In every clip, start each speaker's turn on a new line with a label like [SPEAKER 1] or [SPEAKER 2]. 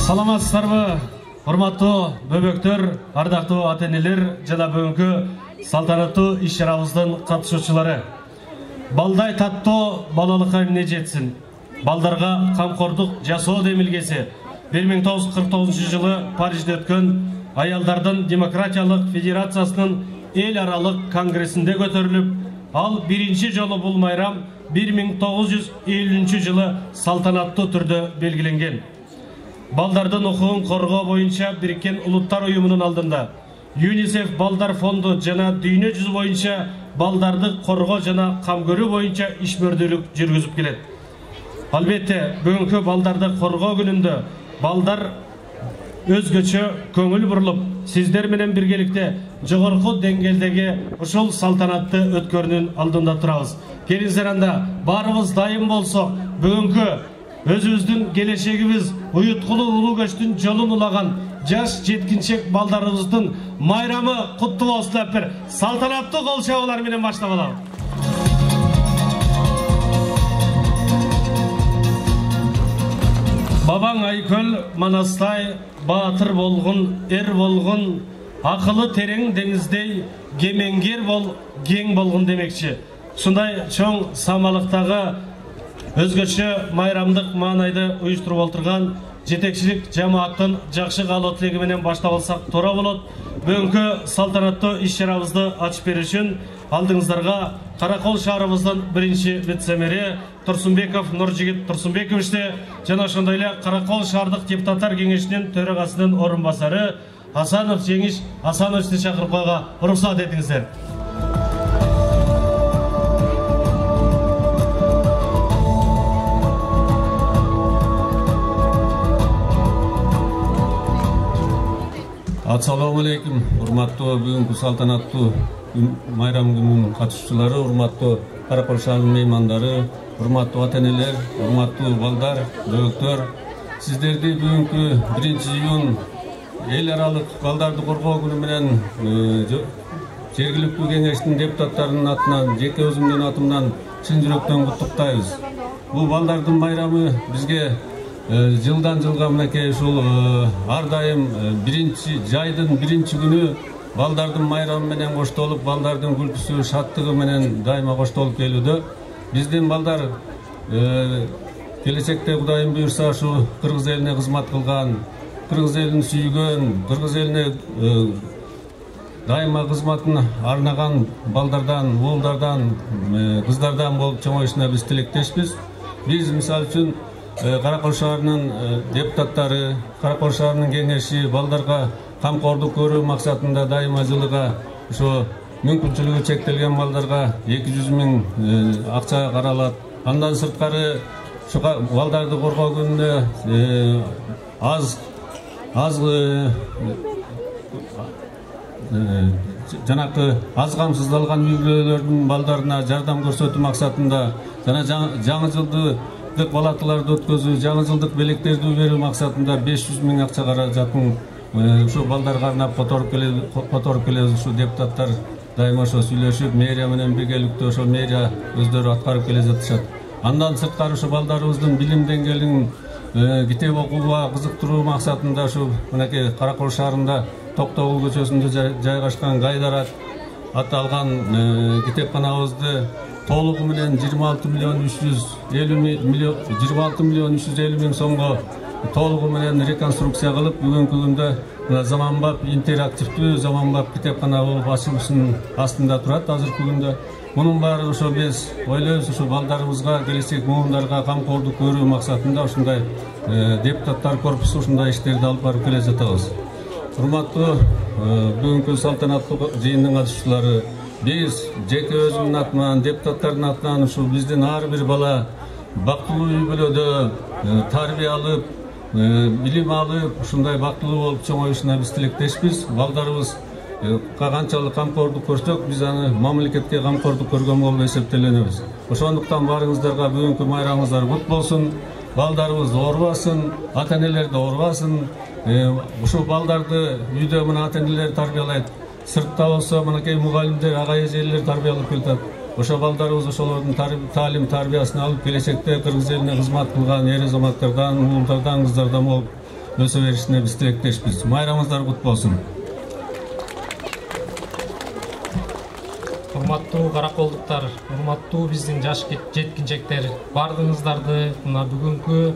[SPEAKER 1] Саламатсыздарбы, урматтуу бөбөктөр, ардактуу ата-энелер жана бүгүнкү салтанаттуу иш-чарабыздын катышуучулары. Балдай таттоо балалыкка эмне жетсин. Балдарга камкордук жасоо демилгеси 1949 жылы Парижде өткөн Аялдардын Демократиялык Федерациясынын эл аралык конгрессинде көтөрүлүп, ал биринчи жолу бул майрам 1950 жылы салтанаттуу түрдө белгиленген. Балдардын укугун коргоо боюнча Бириккен Улуттар уюмунун алдында ЮНИСЕФ балдар фонду жана дүйнө жүзү боюнча балдарды коргоо жана кам көрүү боюнча ишмердүүлүк жүргүзүп келет. Албетте, бүгүнкү балдарды коргоо күнүндө балдар өзгөчө көңүл бурулуп, сиздер менен биргеликте жогорку деңгээлдеги ушул салтанатты өткөрүүнүн алдында турабыз. Келиңиздер анда баарыбыз дайым болсок, бүгүнкү өзүбүздүн келечегибиз уюткулуу улуу көчтүн жолун улаган жаш жеткинчек балдарыбыздын майрамы куттуу болсун деп бир салтанаттуу кол чабуулар менен баштап алалы. Бабаң Айкөл Манастай баатыр болгон, эр болгон, акылы терең деңиздей, кемеңгер бол, кең болгон демекчи. Ушундай чоң самалыктагы өзгөчө майрамдык маанайды уюштуруп отурган жетекчилик жамааттын жакшы каалоо тилеги менен баштап алсак туура болот. Бүгүнкү салтанаттуу иш-чарабызды ачып берүү үчүн алдыңыздарга Каракол шаарыбыздын биринчи вице-мэри Турсунбеков Нуржигит Турсунбековичти жана ошондой эле Каракол шаардык депутаттар кеңешинин төрагасынын орун басары Асанов Жеңиш Асановичти чакырып койгонго уруксат этиңиздер.
[SPEAKER 2] Assalamu alaikum, урматтуу бүгүнкү салтанаттуу майрам күнүнүн катышуучулары, урматтуу Каракол шаарынын меймандары, урматтуу ата-энелер, урматтуу балдар, бөбөктөр. Сиздерди бүгүнкү 1-июнь эл аралык балдарды коргоо күнү менен жергиликтүү кеңештин депутаттарынын атынан, жеке өзүмдүн атымдан чын жүрөктөн куттуктайбыз. Бул балдардын майрамы бизге жылдан жылга мынакей ушул ар дайым жайдын биринчи күнү балдардын майрамы менен коштолуп, балдардын күлкүсү, шаттыгы менен дайыма коштолуп келүүдө. Биздин балдар келечекте Кудайым буйрса ушу кыргыз элине кызмат кылган, кыргыз элин сүйгөн, кыргыз элине дайыма кызматын арнаган балдардан, уулдардан, кыздардан болуп чоңоюшуна биз тилектешпиз. Биз мисалы үчүн Каракол шаарынын депутаттары, Каракол шаарынын кеңеши балдарга камкордук көрүү максатында дайыма жылыга ошо мүмкүнчүлүгү чектелген балдарга 200 000 акча каралат. Андан сырткары балдарды коргоо күнүнө жанакы аз камсыздалган үй бүлөлөрдүн балдарына жардам көрсөтүү максатында жана жаңы жылды балатыларды өткөзүү, жаңы жылдык белектерди берүү максатында 500 000 акча каражатын ушу балдарга арнап которуп келебиз. Ушу депутаттар дайыма ошо сүйлөшүп, мэрия менен биргеликте ошо мэрия өздөрү аткарып келе жатышат. Андан сырткары ушу балдарыбыздын билим деңгээлин китеп окууга кызыктыруу максатында ушу мынакей Каракол шаарында Токтогул көчөсүндө жайгашкан Гайдар аталган китепканабызды толугу менен 26 миллион 350 миң сомго толугу менен реконструкция кылып, бүгүнкү күндө заманбап интерактивдүү заманбап китепкана болуп ачылышынын астында турат азыркы күндө. Мунун баары ошо биз ойлойбуз, ушу балдарыбызга, келечек муундарга камкордук көрүү максатында ушундай депутаттар корпусу ушундай иштерди алып барып келе жатабыз. Урматтуу бүгүнкү салтанаттуу жыйындын катышуучулары, биз жеке өзүмдүн атыман, депутаттардын атынан ушул биздин ар бир бала бактылуу үй бүлөдө тарбия алып, билим алып, ушундай бактылуу болуп чоңоюшуна биз тилектешпиз. Балдарыбыз канчалык камкордук көрсөк, биз аны мамлекетке камкордук көргөн болуп эсептелебиз. Ошондуктан баарыңыздарга бүгүнкү майрамыңыздар кут болсун. Балдарыбыз оорубасын, ата-энелер да оорубасын. Ушул балдарды үйдө мына ата-энелер тарбиялайт. Сыртта болсо мынакей мугалимдер, ага эжелер тарбиялап келатат. Ошо балдарыбыз ошолордун таалим тарбиясын алып келечекте кыргыз элине кызмат кылган эр азаматтардан, уулдардан, кыздардан болуп өсө беришине биз тилектешпиз. Майрамыңыздар кутlu болсун.
[SPEAKER 3] Урматтуу караколдуктар, урматтуу биздин жаш жеткинчектер, бардыгыңыздарды мына бүгүнкү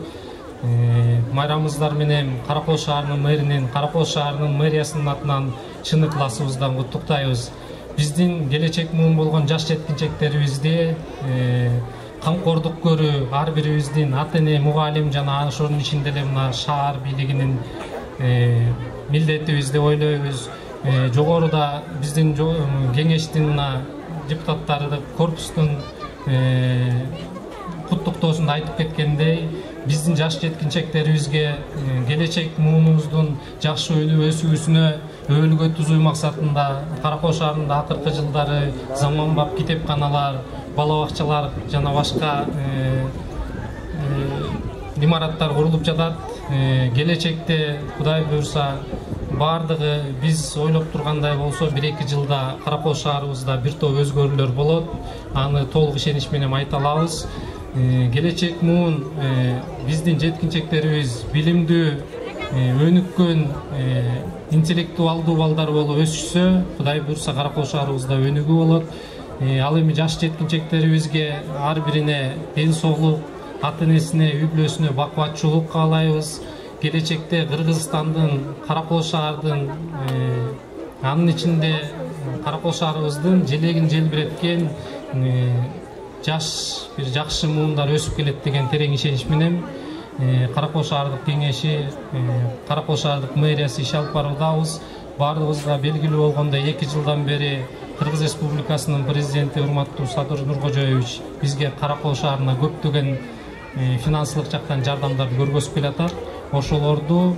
[SPEAKER 3] майрамыңыздар менен Каракол шаарынын мэринин, Каракол шаарынын мэриясынын атынан чын ыкласыбыздан куттуктайбыз. Биздин келечек муун болгон жаш жеткинчектерибизди камкордук көрүү, ар бирибиздин ата-эне, мугалим жана ошонун ичинде эле мына шаар бийлигинин милдетибиз деп ойлойбуз. Жогоруда биздин кеңештин мына депутаттары корпустун куттуктоосунда айтып кеткендей, биздин жаш жеткинчектерибизге келечек муунубуздун жакшы өсүүсүнө өбөлгө түзүү максатында Каракол шаарында акыркы жылдары заманбап китепканалар, бала бакчалар жана башка имараттар курулуп жатат. Келечекте Кудай буйрса бардыгы биз ойлоп тургандай болсо 1-2 жылда Каракол шаарыбызда бир топ өзгөрүүлөр болот. Аны толук ишенич менен айта алабыз. Келечек муун биздин жеткинчектерибиз билимдүү, өнүккөн, интеллектуалдуу балдар болуп өсүшсө, Кудай буйрса Каракол шаарыбызда өнүгүү болот. Ал эми жаш жеткинчектерибизге ар бирине ден соолук, ата-энесине, үй бүлөсүнө бакубатчылык каалайбыз. Келечекте Кыргызстандын, Каракол шаардын, анын ичинде Каракол шаарыбыздын желегин желбиреткен жаш бир жакшы муундар өсүп келет деген терең ишенич менен Каракол шаардык кеңеши, Каракол шаардык мэриясы иш алып баруудабыз. Бардыгыбызга белгилүү болгондой 2 жылдан бери Кыргыз Республикасынын президенти урматтуу Садыр Нуркожоевич бизге Каракол шаарына көптөгөн финансылык жактан жардамдарды көргөзүп келатат. Ошолорду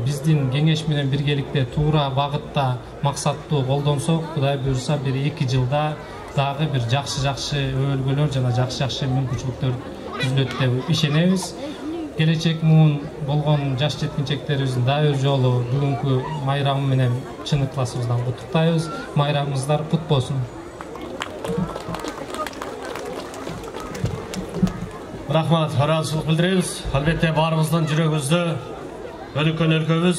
[SPEAKER 3] биздин кеңеш менен биргеликте туура багытта максаттуу колдонсок, Кудай буйрса 1-2 жылда дагы бир жакшы өбөлгөлөр жана жакшы мүмкүнчүлүктөр түзүлөт деп ишенебиз. Келечек муун болгон жаш жеткинчектерибиздин дагы бир жолу бүгүнкү майрамы менен чын ыкласыбыздан куттуктайбыз. Майрамыңыздар кут болсун.
[SPEAKER 1] Рахмат, ыраазычылык билдиребиз. Албетте баарыбыздын жүрөгүбүздө өнүккөн өлкөбүз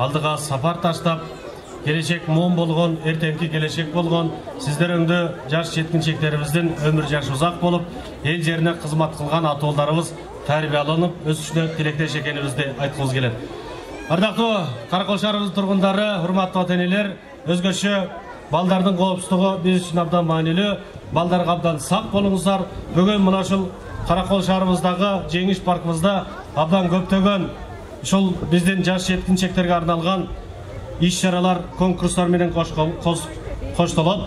[SPEAKER 1] алдыга сапар таштап, келечек муун болгон, эртеңки келечек болгон сиздеріңді жаш жеткинчектерибиздин өмүр жашы узак болуп, эл жерине кызмат кылган атууларыбыз тарбияланып, өсүшүнө тилектеш экенибизди айткыбыз келет. Ардактуу Каракол шаарыбыздын тургундары, урматтуу ата-энелер, өзгөчө балдардын коопсуздугу биз үчүн абдан маанилүү. Балдарга абдан сак болуңуздар. Бүгүн мына ушул Каракол шаарыбыздагы жеңиш паркыбызда абдан көптөгөн ушул биздин жаш жеткинчектерге арналган иш-чаралар, конкурстар менен коштолот.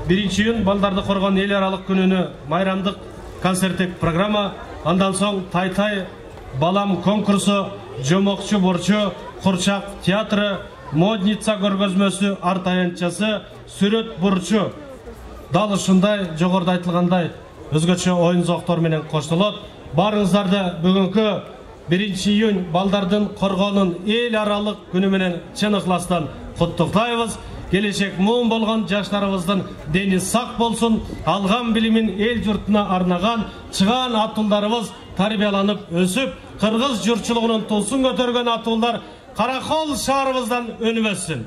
[SPEAKER 1] Биринчи балдарды коргон эл аралык күнүнө майрамдык концерттик программа, андан соң тай-тай балам конкурсу, жомокчу борчу, курчак театры, модница көргөзмөсү, арт аянтчасы, сүрөт бурчу. Дал ушундай жогоруда айтылгандай өзгөчө оюн зооктор менен коштолот. Баарыңыздарды бүгүнкү 1 июнь балдардын коргоонун эл аралык күнү менен чын ыкластан куттуктайбыз. Келечек муун болгон жаштарыбыздын дени сак болсун, алган билимин эл журтуна арнаган чыгаан атуулдарыбыз тарбияланып өсүп, кыргыз журтчулугунун туусун көтөргөн атуулдар Каракол шаарыбыздан өнүп өссүн.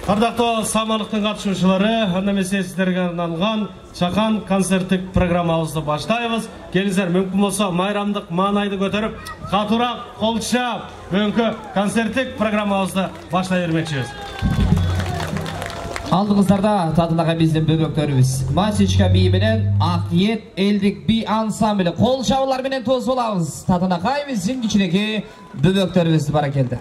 [SPEAKER 1] Ардактуу самалыктын катышуучулары, анда эмесе сиздерге арналган чакан концерттик программабызды баштайбыз. Келиңиздер, мүмкүн болсо майрамдык маанайды көтөрүп, катуураак колчап, бүгүнкү концерттик программабызды баштай бермекчибиз.
[SPEAKER 4] Алдыңыздарда татынага биздин бөбөктөрүбүз Масичка бии менен Ак Ниет элдик би ансамбль кол чабуулар менен тоз болабыз. Татынакай биздин кичинекей бөбөктөрүбүз баракелди.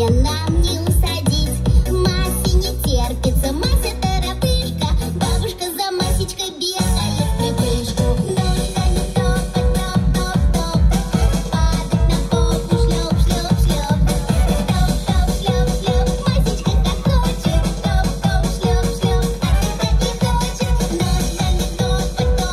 [SPEAKER 5] Нам не усадить, Масе не терпится, Мася торопышка, бабушка за Масечкой бегает в припрыжку. Топ-топ-топ-топ-топ, падать на попу, шлеп-шлеп-шлеп, топ-топ-шлеп-шлеп, Масечка как хочет, топ-топ-шлеп-шлеп, а ты так не хочет, нужно не топать,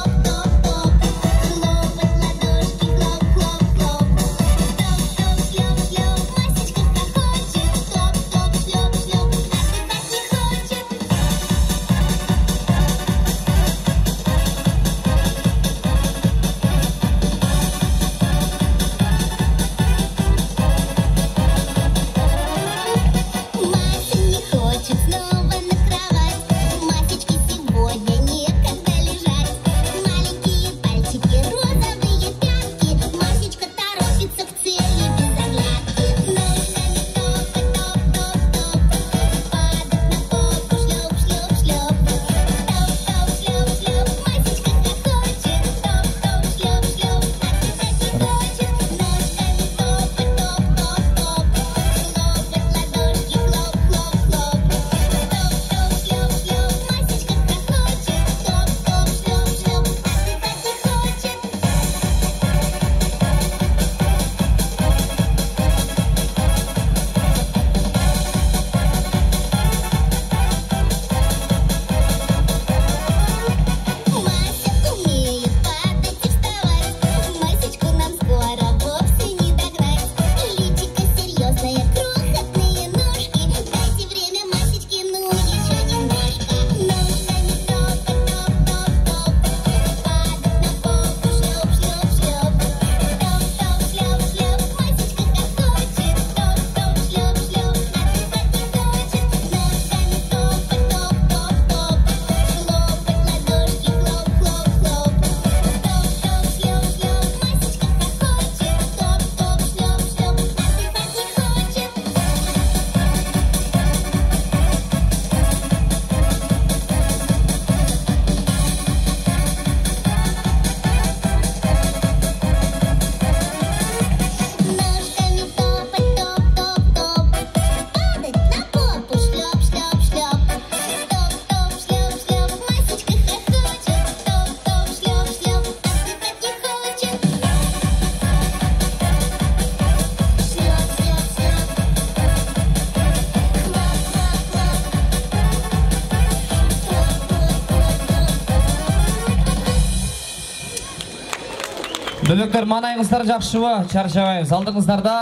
[SPEAKER 4] Böböktөр manayыңыздар жакшыбы, чарчабайбыз. Алдыңыздарда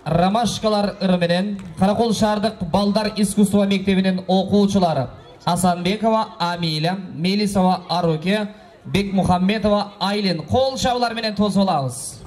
[SPEAKER 4] ромашкалар ырымынан Каракол шаардык балдар искусство мектебинин окуучулары Асанбекова Амиля, Мелисова Аруке, Бекмухамметова Айлин кол шабуулар менен тосуп алабыз.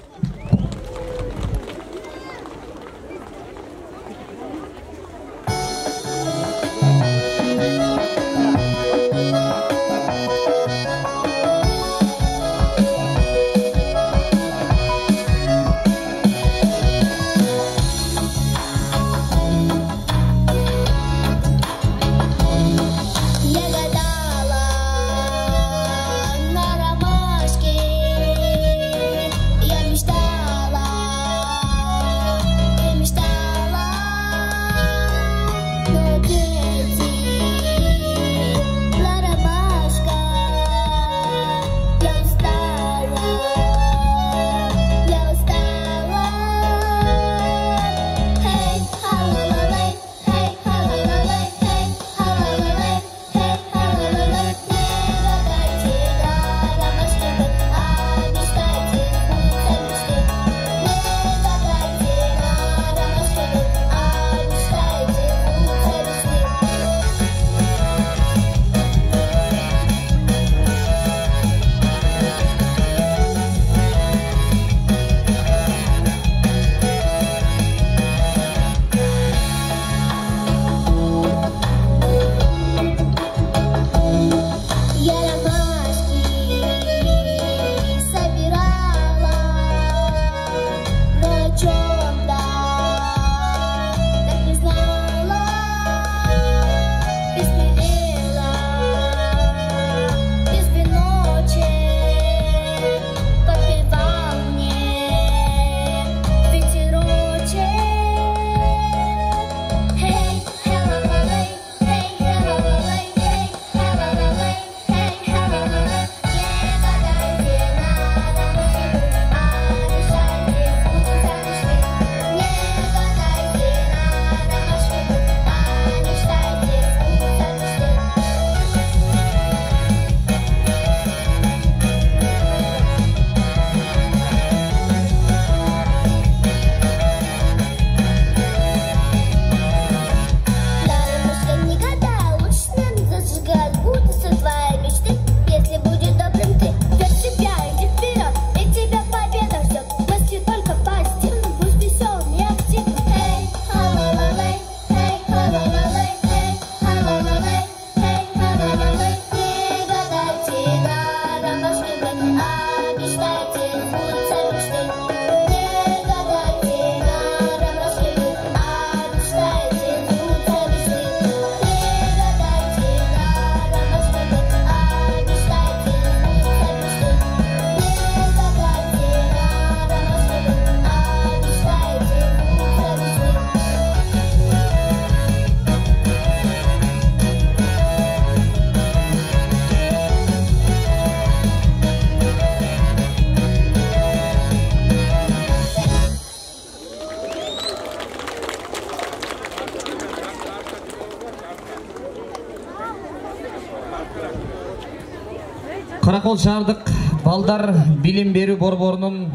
[SPEAKER 4] Каракол шаардык балдар билим берүү борборунун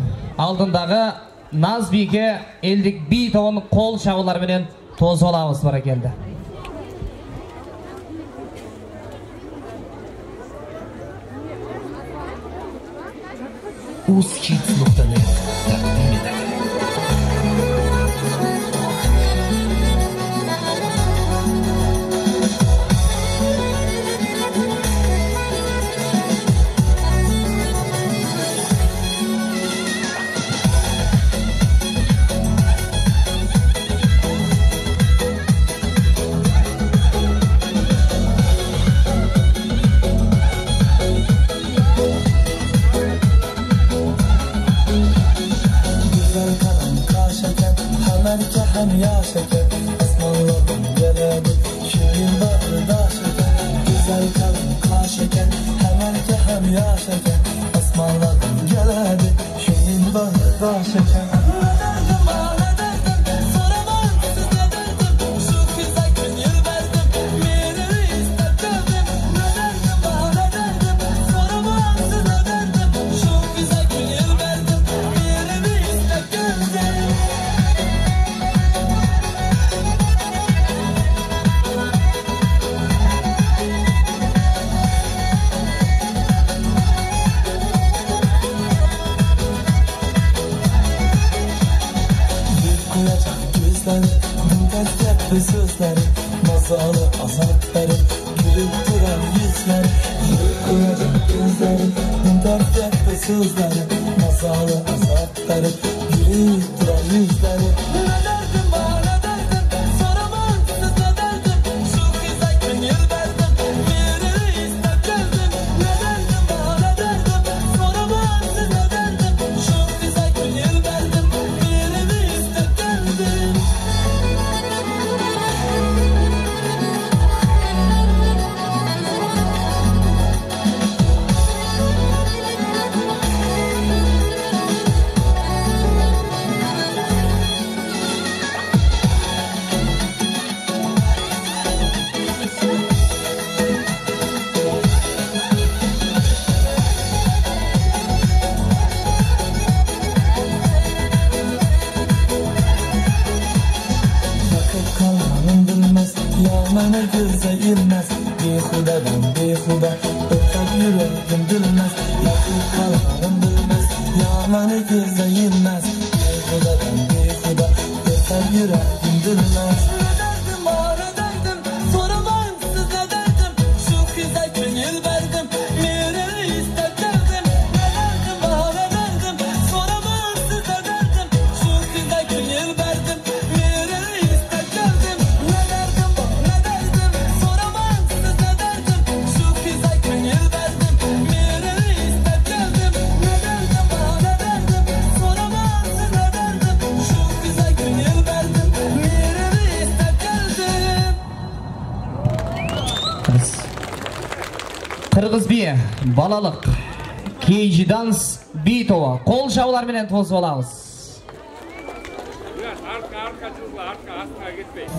[SPEAKER 4] алдындагы Назбике элдик би тобун кол шабуулар менен тосуп алабыз. Баракелди.
[SPEAKER 6] Uskids.net taqdim etadi.
[SPEAKER 7] Hem yaşaken asmalladım geledi Şirin bağrıda şeker Güzel kalın kaşeken Hemen ki hem yaşaken asmalladım geledi Şirin bağrıda şeker Ne derdim ha ne derdim Soramam siz ne derdim Şu güzel gün yıl verdim Beni istedim Ne derdim ha ne derdim Soramam siz ne derdim Şu güzel gün yıl verdim yüzleri, dert yaptı sözleri, mazalı azapları, gülüp duran yüzleri, yürüp duracak gözleri, dert yaptı sözleri, mazalı azapları, gülüp duran yüzleri. Ne derdim bana derdim, soramam siz ne derdim, şu güzel gün yıl verdim, birini ister geldim. Ne derdim bana derdim, soramam siz ne derdim, şu güzel gün yıl verdim, birini ister geldim. Vakit kalmanın bilmez, yağmanı göze ilmez, behudadan behuda, öter yüreğim bilmez. Vakit kalmanın bilmez, yağmanı göze ilmez, behudadan behuda, öter yüreğim bilmez. Ne derdim bana derdim, soramam siz ne derdim, şu güzel gün yıl verdim, birini ister geldim. Ne derdim bana derdim, soramam siz ne derdim, şu güzel gün yıl verdim, birini ister geldim. Ne derdim bana derdim, soramam siz ne derdim, şu güzel gün yıl verdim, birini ister geldim. Ne derdim bana derdim, soramam siz ne derdim, şu güzel gün yıl verdim, birini ister geldim.
[SPEAKER 4] Kırgız biye, balalık, KG dans, Bitova, kol şavlar menen tozып alabız.
[SPEAKER 8] Arka gitmeyin.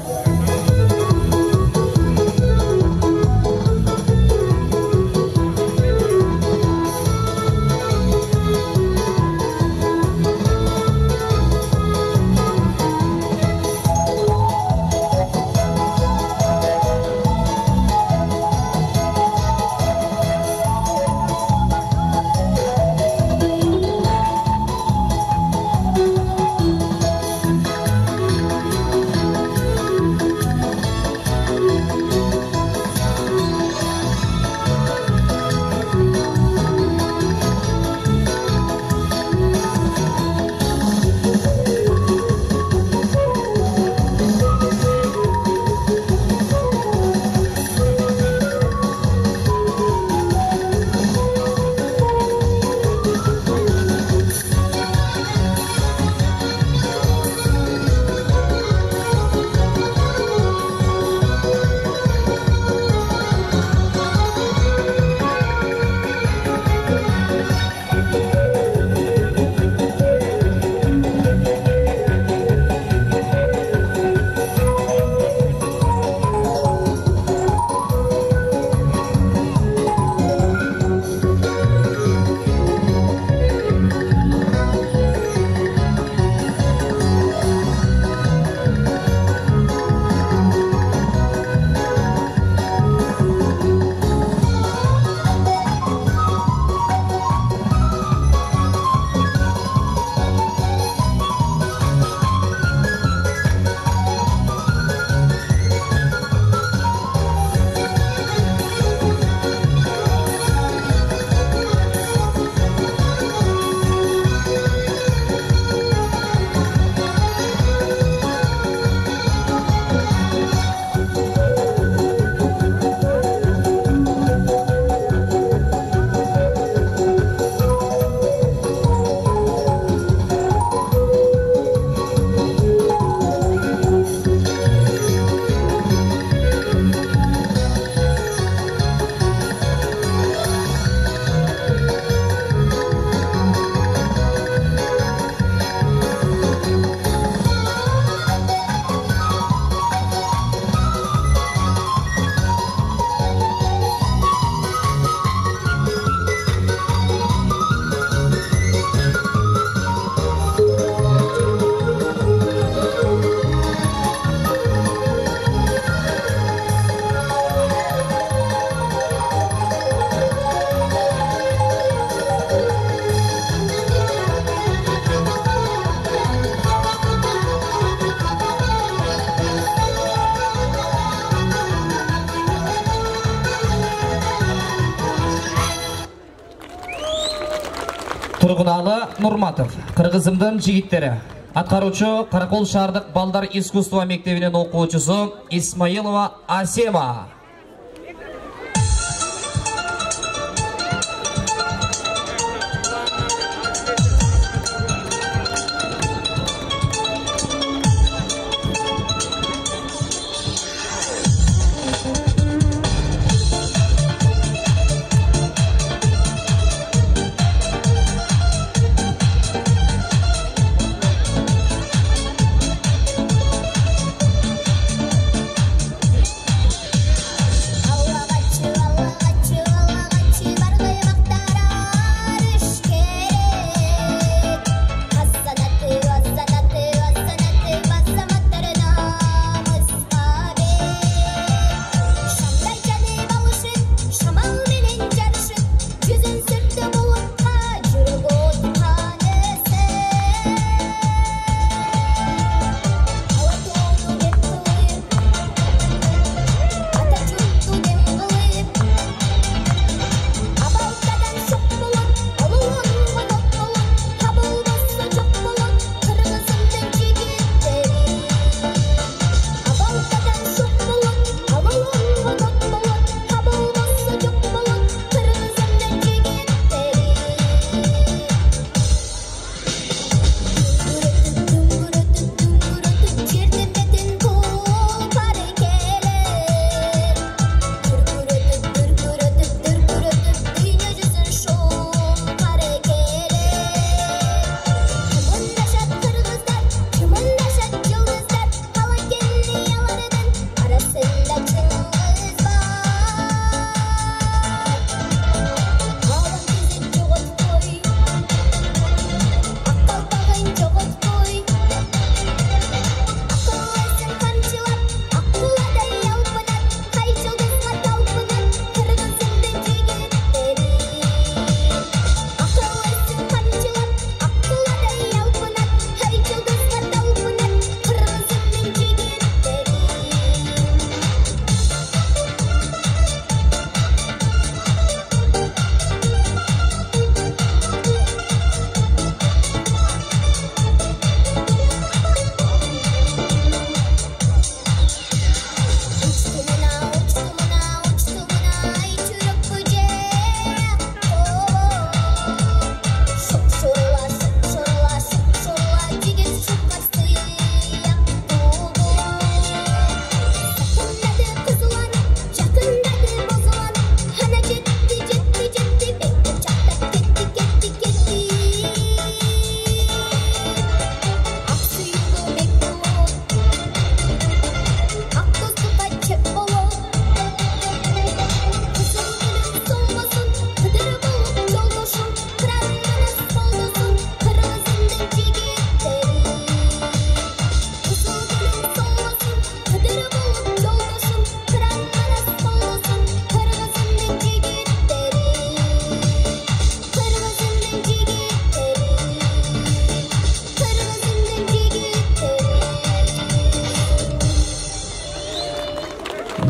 [SPEAKER 4] Тургуналы Нурматов, Кыргызымдын жигиттери. Аткаруучу Каракол шаардык балдар искусство мектебинин окуучусу Исмаилова Асема.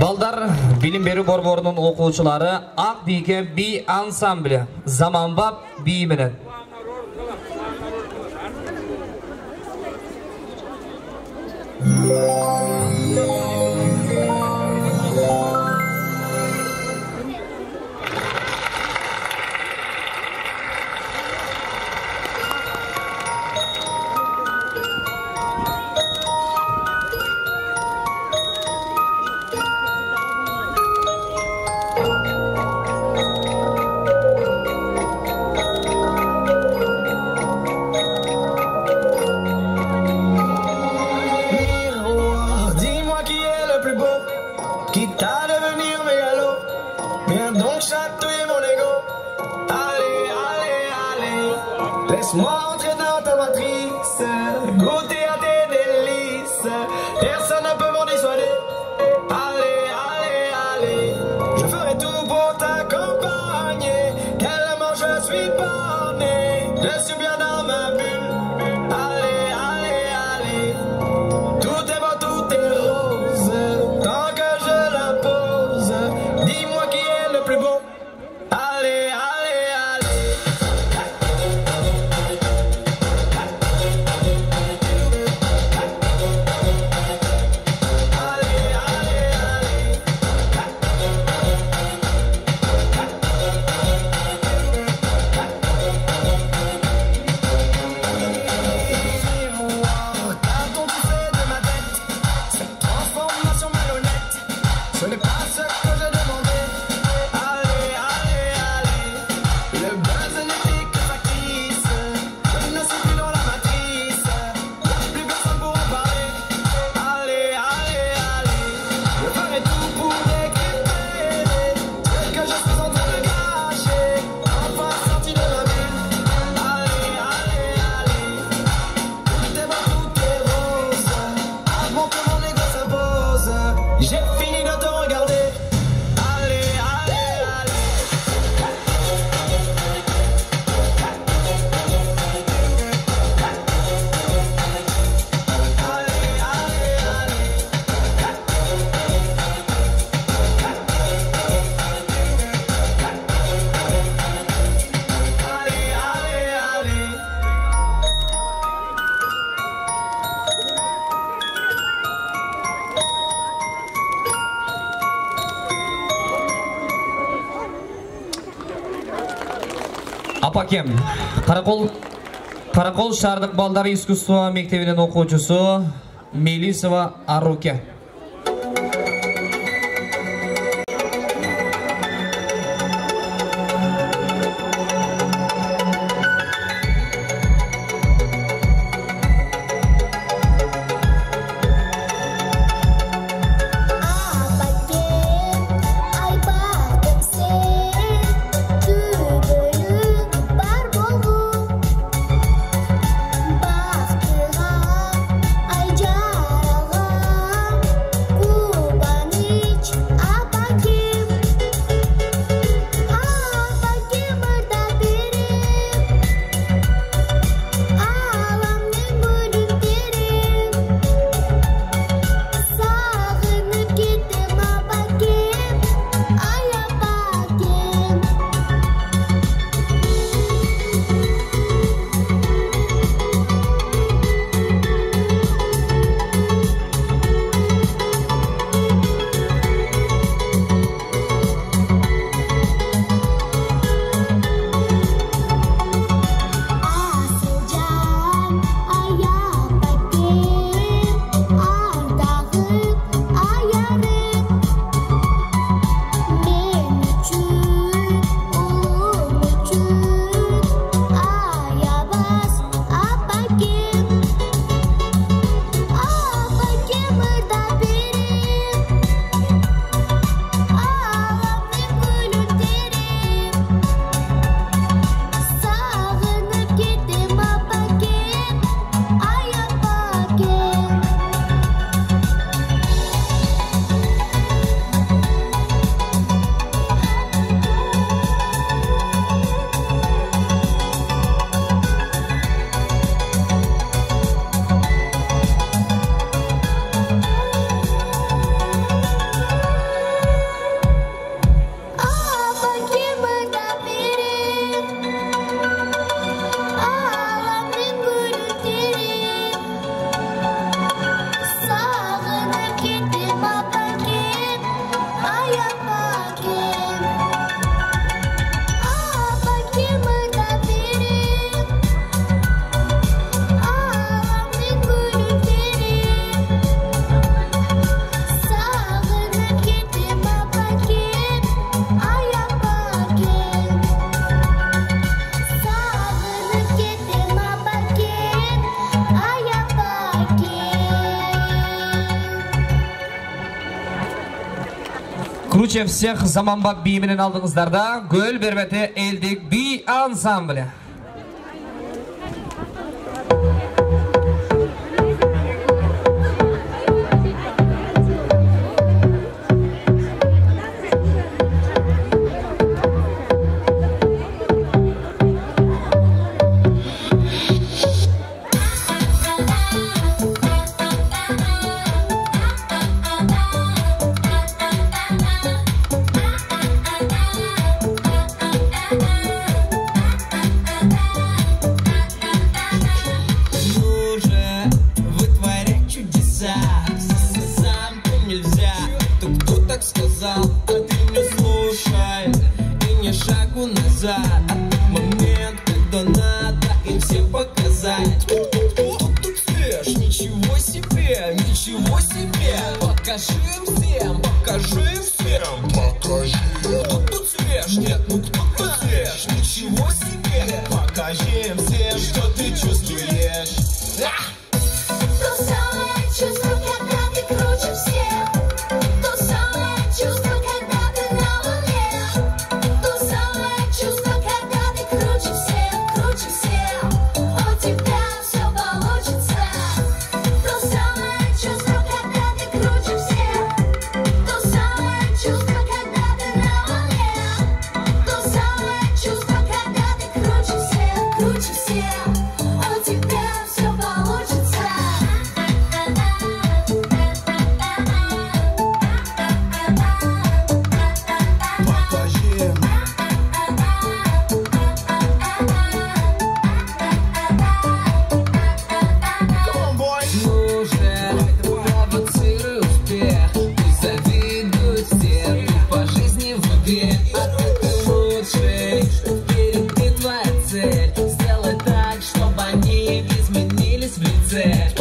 [SPEAKER 4] Балдар билим берүү борборунун окуучулары Ак Бийке би ансамблі Заманбап бии менен.
[SPEAKER 7] Laisse-moi entrer dans ta matrice, goûter à tes délices. Personne ne peut m'en dissuader. Allez, allez, allez, je ferai tout pour t'accompagner. Tellement je suis borné, je suis bien dans ma bulle. Allez, allez, allez, tout est beau, tout est rose. Tant que je l'impose, dis-moi qui est le plus beau. Allez, allez, allez.
[SPEAKER 4] Апакем, Каракол шаардык балдар искусство мектебинин окуучусу Мелисова Аруке. Круче всех заманбап бийиминен алдыңыздарда Гөл Бербети элдик би ансамблі.
[SPEAKER 9] Момент, когда надо им всем показать. Тут свеж, ничего себе, ничего себе. Покажи им всем, покажи им всем. Покажи. Тут свеж, нет, ну кто тут свеж, ничего себе. Покажи им всем, что ты чувствуешь.
[SPEAKER 5] То самое чувство, когда ты круче всех. То самое чувство, когда ты на волне. То самое чувство, когда ты круче всех, круче всех. У тебя все получится. То самое чувство, когда ты круче всех. То самое чувство, когда ты на волне.
[SPEAKER 9] конце.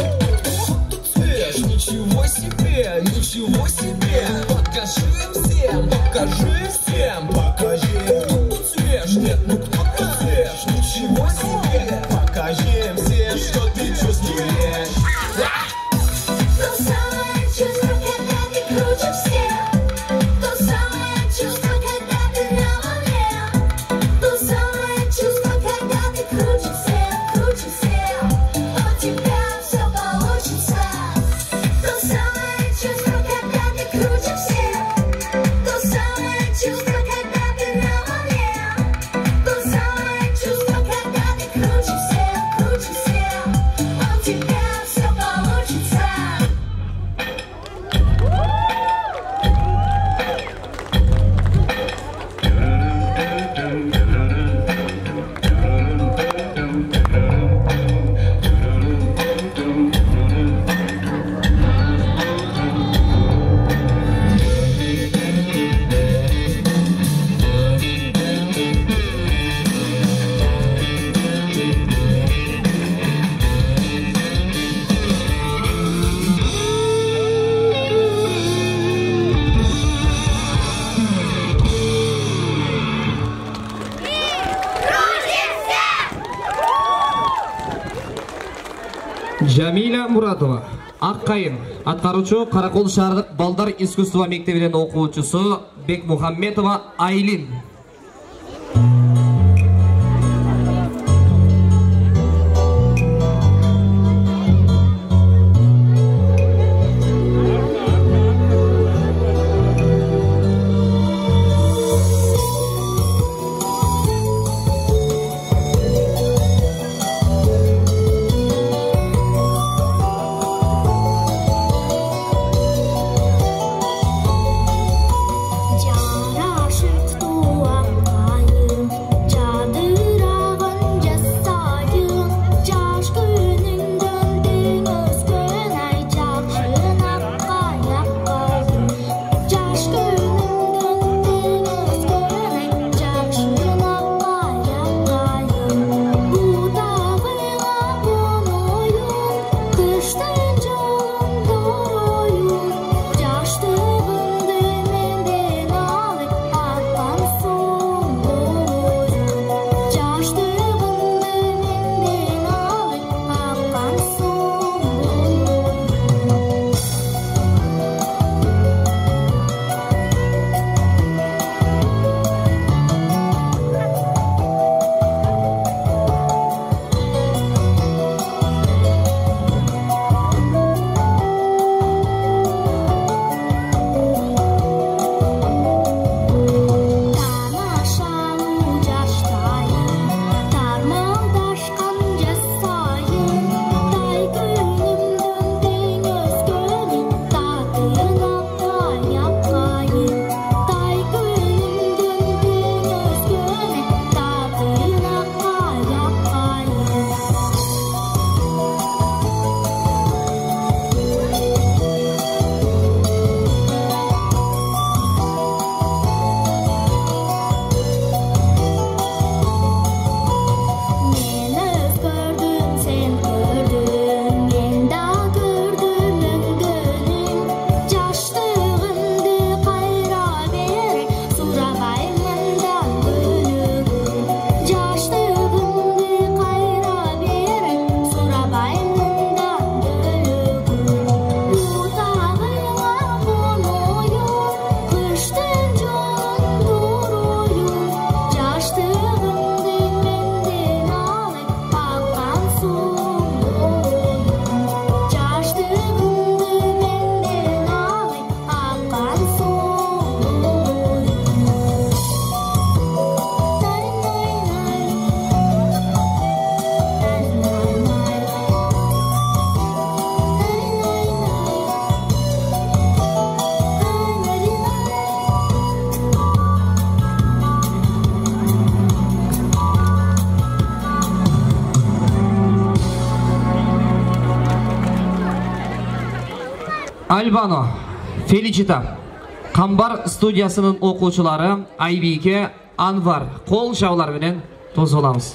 [SPEAKER 9] Тут цвешь, ничего себе, ничего себе. Покажи всем, покажи всем, покажи. Тут цвешь, нет, ну кто тут цвешь, ничего себе. Покажи всем, что ты чувствуешь.
[SPEAKER 5] То самое чувство, когда ты круче всех. То самое чувство, когда ты на волне. То самое чувство, когда ты круче всех, круче всех. У тебя все получится. То самое чувство, когда ты круче всех. То самое чувство, когда ты на волне. То самое чувство, когда ты круче всех, круче всех. У тебя все получится.
[SPEAKER 4] Jamila Muratova, Аққайын, атқарушы Қарақол шаһарлық балдар искусство мектебінен оқушысы Бекмухамметова Айлин. Albano, Felicita, Kambar studiyasının okuçuları Aybike, Anvar, kol şavlar bilen toz olamız.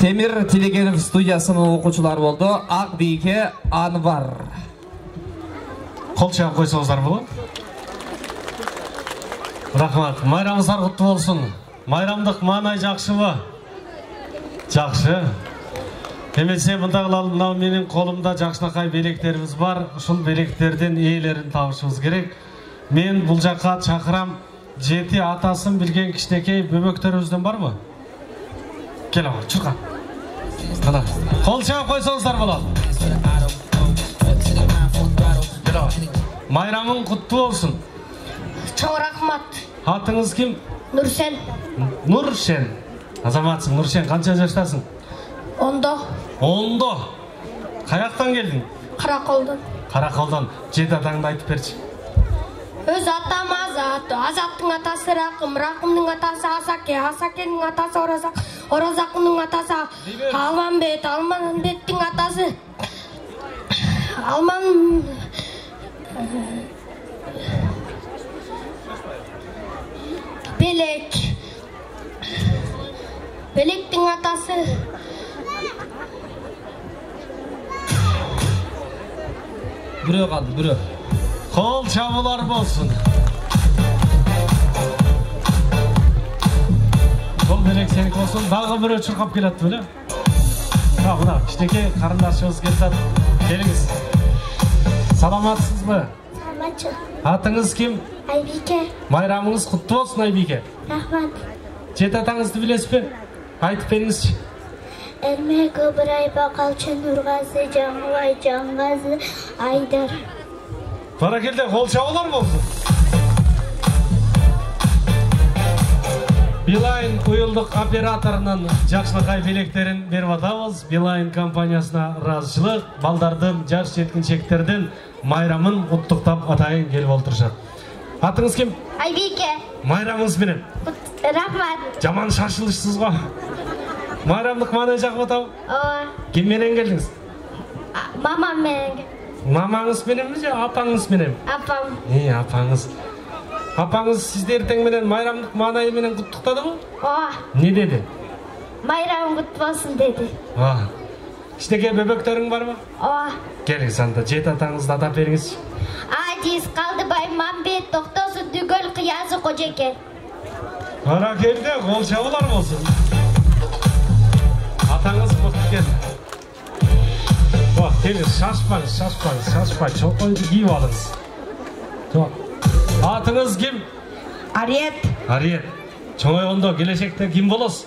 [SPEAKER 4] Темир Телегенов студиясының оқушылары болды. Ақбике Анвар.
[SPEAKER 1] Қол шағып қойсаңыздар болады. Рахмат. Майрамыңыздар құтты болсын. Майрамдық маңай жақшыбы? Жақшы. Демесе мынау менің қолымда жақшынақай белектеріміз бар. Ұшыл белектерден иелерін табышымыз керек. Мен бұл жаққа шақырам. Жеті атасын білген кішнекей бөбектерімізден бар ма? Кел ама, чұрқа. Қол шағып қойсаңыздар болады. Майрамың құтты болсын.
[SPEAKER 5] Чоң рахмат.
[SPEAKER 1] Атыңыз кім?
[SPEAKER 5] Нұрсен.
[SPEAKER 1] Нұршен. Азаматсың, Нұршен. Қанша жаштасың?
[SPEAKER 5] 10.
[SPEAKER 1] 10. Қаяқтан келдің?
[SPEAKER 5] Қарақолдан.
[SPEAKER 1] Қарақолдан. Жеті атаңды айтып берші.
[SPEAKER 5] Өз атам Азат. Азаттың атасы Рақым. Рақымның атасы Асаке. Асакенің атасы Оразақ. Оразақының атасы Алманбет. Алманбеттің атасы Белек. Белектің атасы
[SPEAKER 4] Біреу қалды, біреу.
[SPEAKER 1] Қол шабулар болсын. Бұл белек сенікі болсын. Дағы біреу шырқап келеді біле. Мына кішнекей қарындашыңыз келді. Келіңіз. Саламатсыз ба?
[SPEAKER 5] Саламатшы.
[SPEAKER 1] Атыңыз кім?
[SPEAKER 5] Айбике.
[SPEAKER 1] Майрамыңыз құтты болсын, Айбике.
[SPEAKER 5] Рахмат.
[SPEAKER 1] Жеті атаңызды білесіз бе? Айтып беріңізші.
[SPEAKER 5] Эрмек Ыбырай Бақалчы Нұрғазы Жаңғылай Жаңғазы Айдар.
[SPEAKER 1] Баракелде, қол шабулар болсын. Билайн ұйылдық операторынан жақшынақай белектерін беріп атамыз. Билайн компаниясына разышылық, балдардың, жас жеткіншектердің майрамын құттықтап атайын келіп отырышады. Атыңыз кім?
[SPEAKER 5] Айбике.
[SPEAKER 1] Майрамыңыз менен.
[SPEAKER 5] Рахмат.
[SPEAKER 1] Жаман шашылышсыз ғой. Майрамдық маңай жақып атау? Кім менен келдіңіз?
[SPEAKER 5] Мамам менен.
[SPEAKER 1] Мамаңыз менен ме, апаңыз менен?
[SPEAKER 5] Апам.
[SPEAKER 1] Апаңыз. Апаңыз сіздердің менен майрамдық маңай менен құттықтады ма? Не деді?
[SPEAKER 5] Майрамың құтты болсын деді.
[SPEAKER 1] Кішнекей бөбектерің бар ма? Келіңіз анда, жеті атаңызды атап беріңіз.
[SPEAKER 5] Адис, Қалдыбай, Мамбет, Тоқтосы, Дүгіл, Қиязы, Қожеке.
[SPEAKER 1] Баракелде, қол шабулар болсын. Атаңыз құтты келді. Келіңіз, шашпаңыз, чоқойды киіп алыңыз. Атыңыз кім?
[SPEAKER 5] Ариет.
[SPEAKER 1] Ариет. Чоңой ондо келешекте кім болосыз?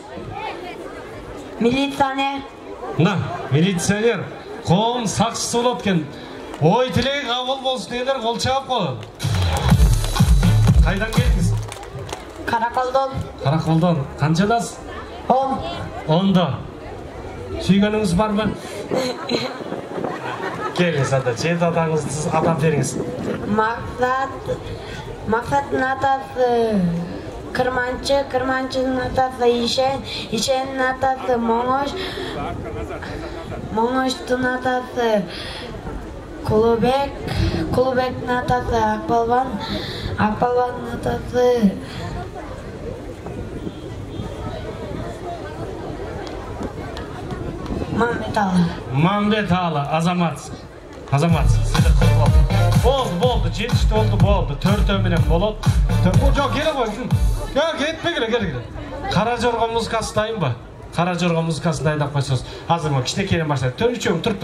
[SPEAKER 5] Милиционер.
[SPEAKER 1] Милиционер. Қоғым сақшысы болады кен. Ой, тілегі қабыл болсын дегендер қол шағып қойды. Қайдан келдіңіз?
[SPEAKER 5] Қарақолдан.
[SPEAKER 1] Қарақолдан. Қаншадасыз? 10. Сүйгеніңіз бар ма? Келіңіз анда, жеті атаңызды атап беріңіз.
[SPEAKER 10] Мақсаттың атасы Кырманчы, Кырманчының атасы Ишен, Ишеннің атасы Моңош, Моңоштың атасы Кулубек, Кулубектің атасы Ақбалбан, Ақбалбанның атасы
[SPEAKER 1] Мамбеталы, Азаматсың. Сізді құтты болды, жетішті болды, төртөменен болады. Жоқ, келе қойсын. Кетпе келе. Қара жорға музыкасы дайын ба? Қара жорға музыкасы дайындап қойсыз. Азыр ма, кішіне келен баштайды. Үшеуің тұрып.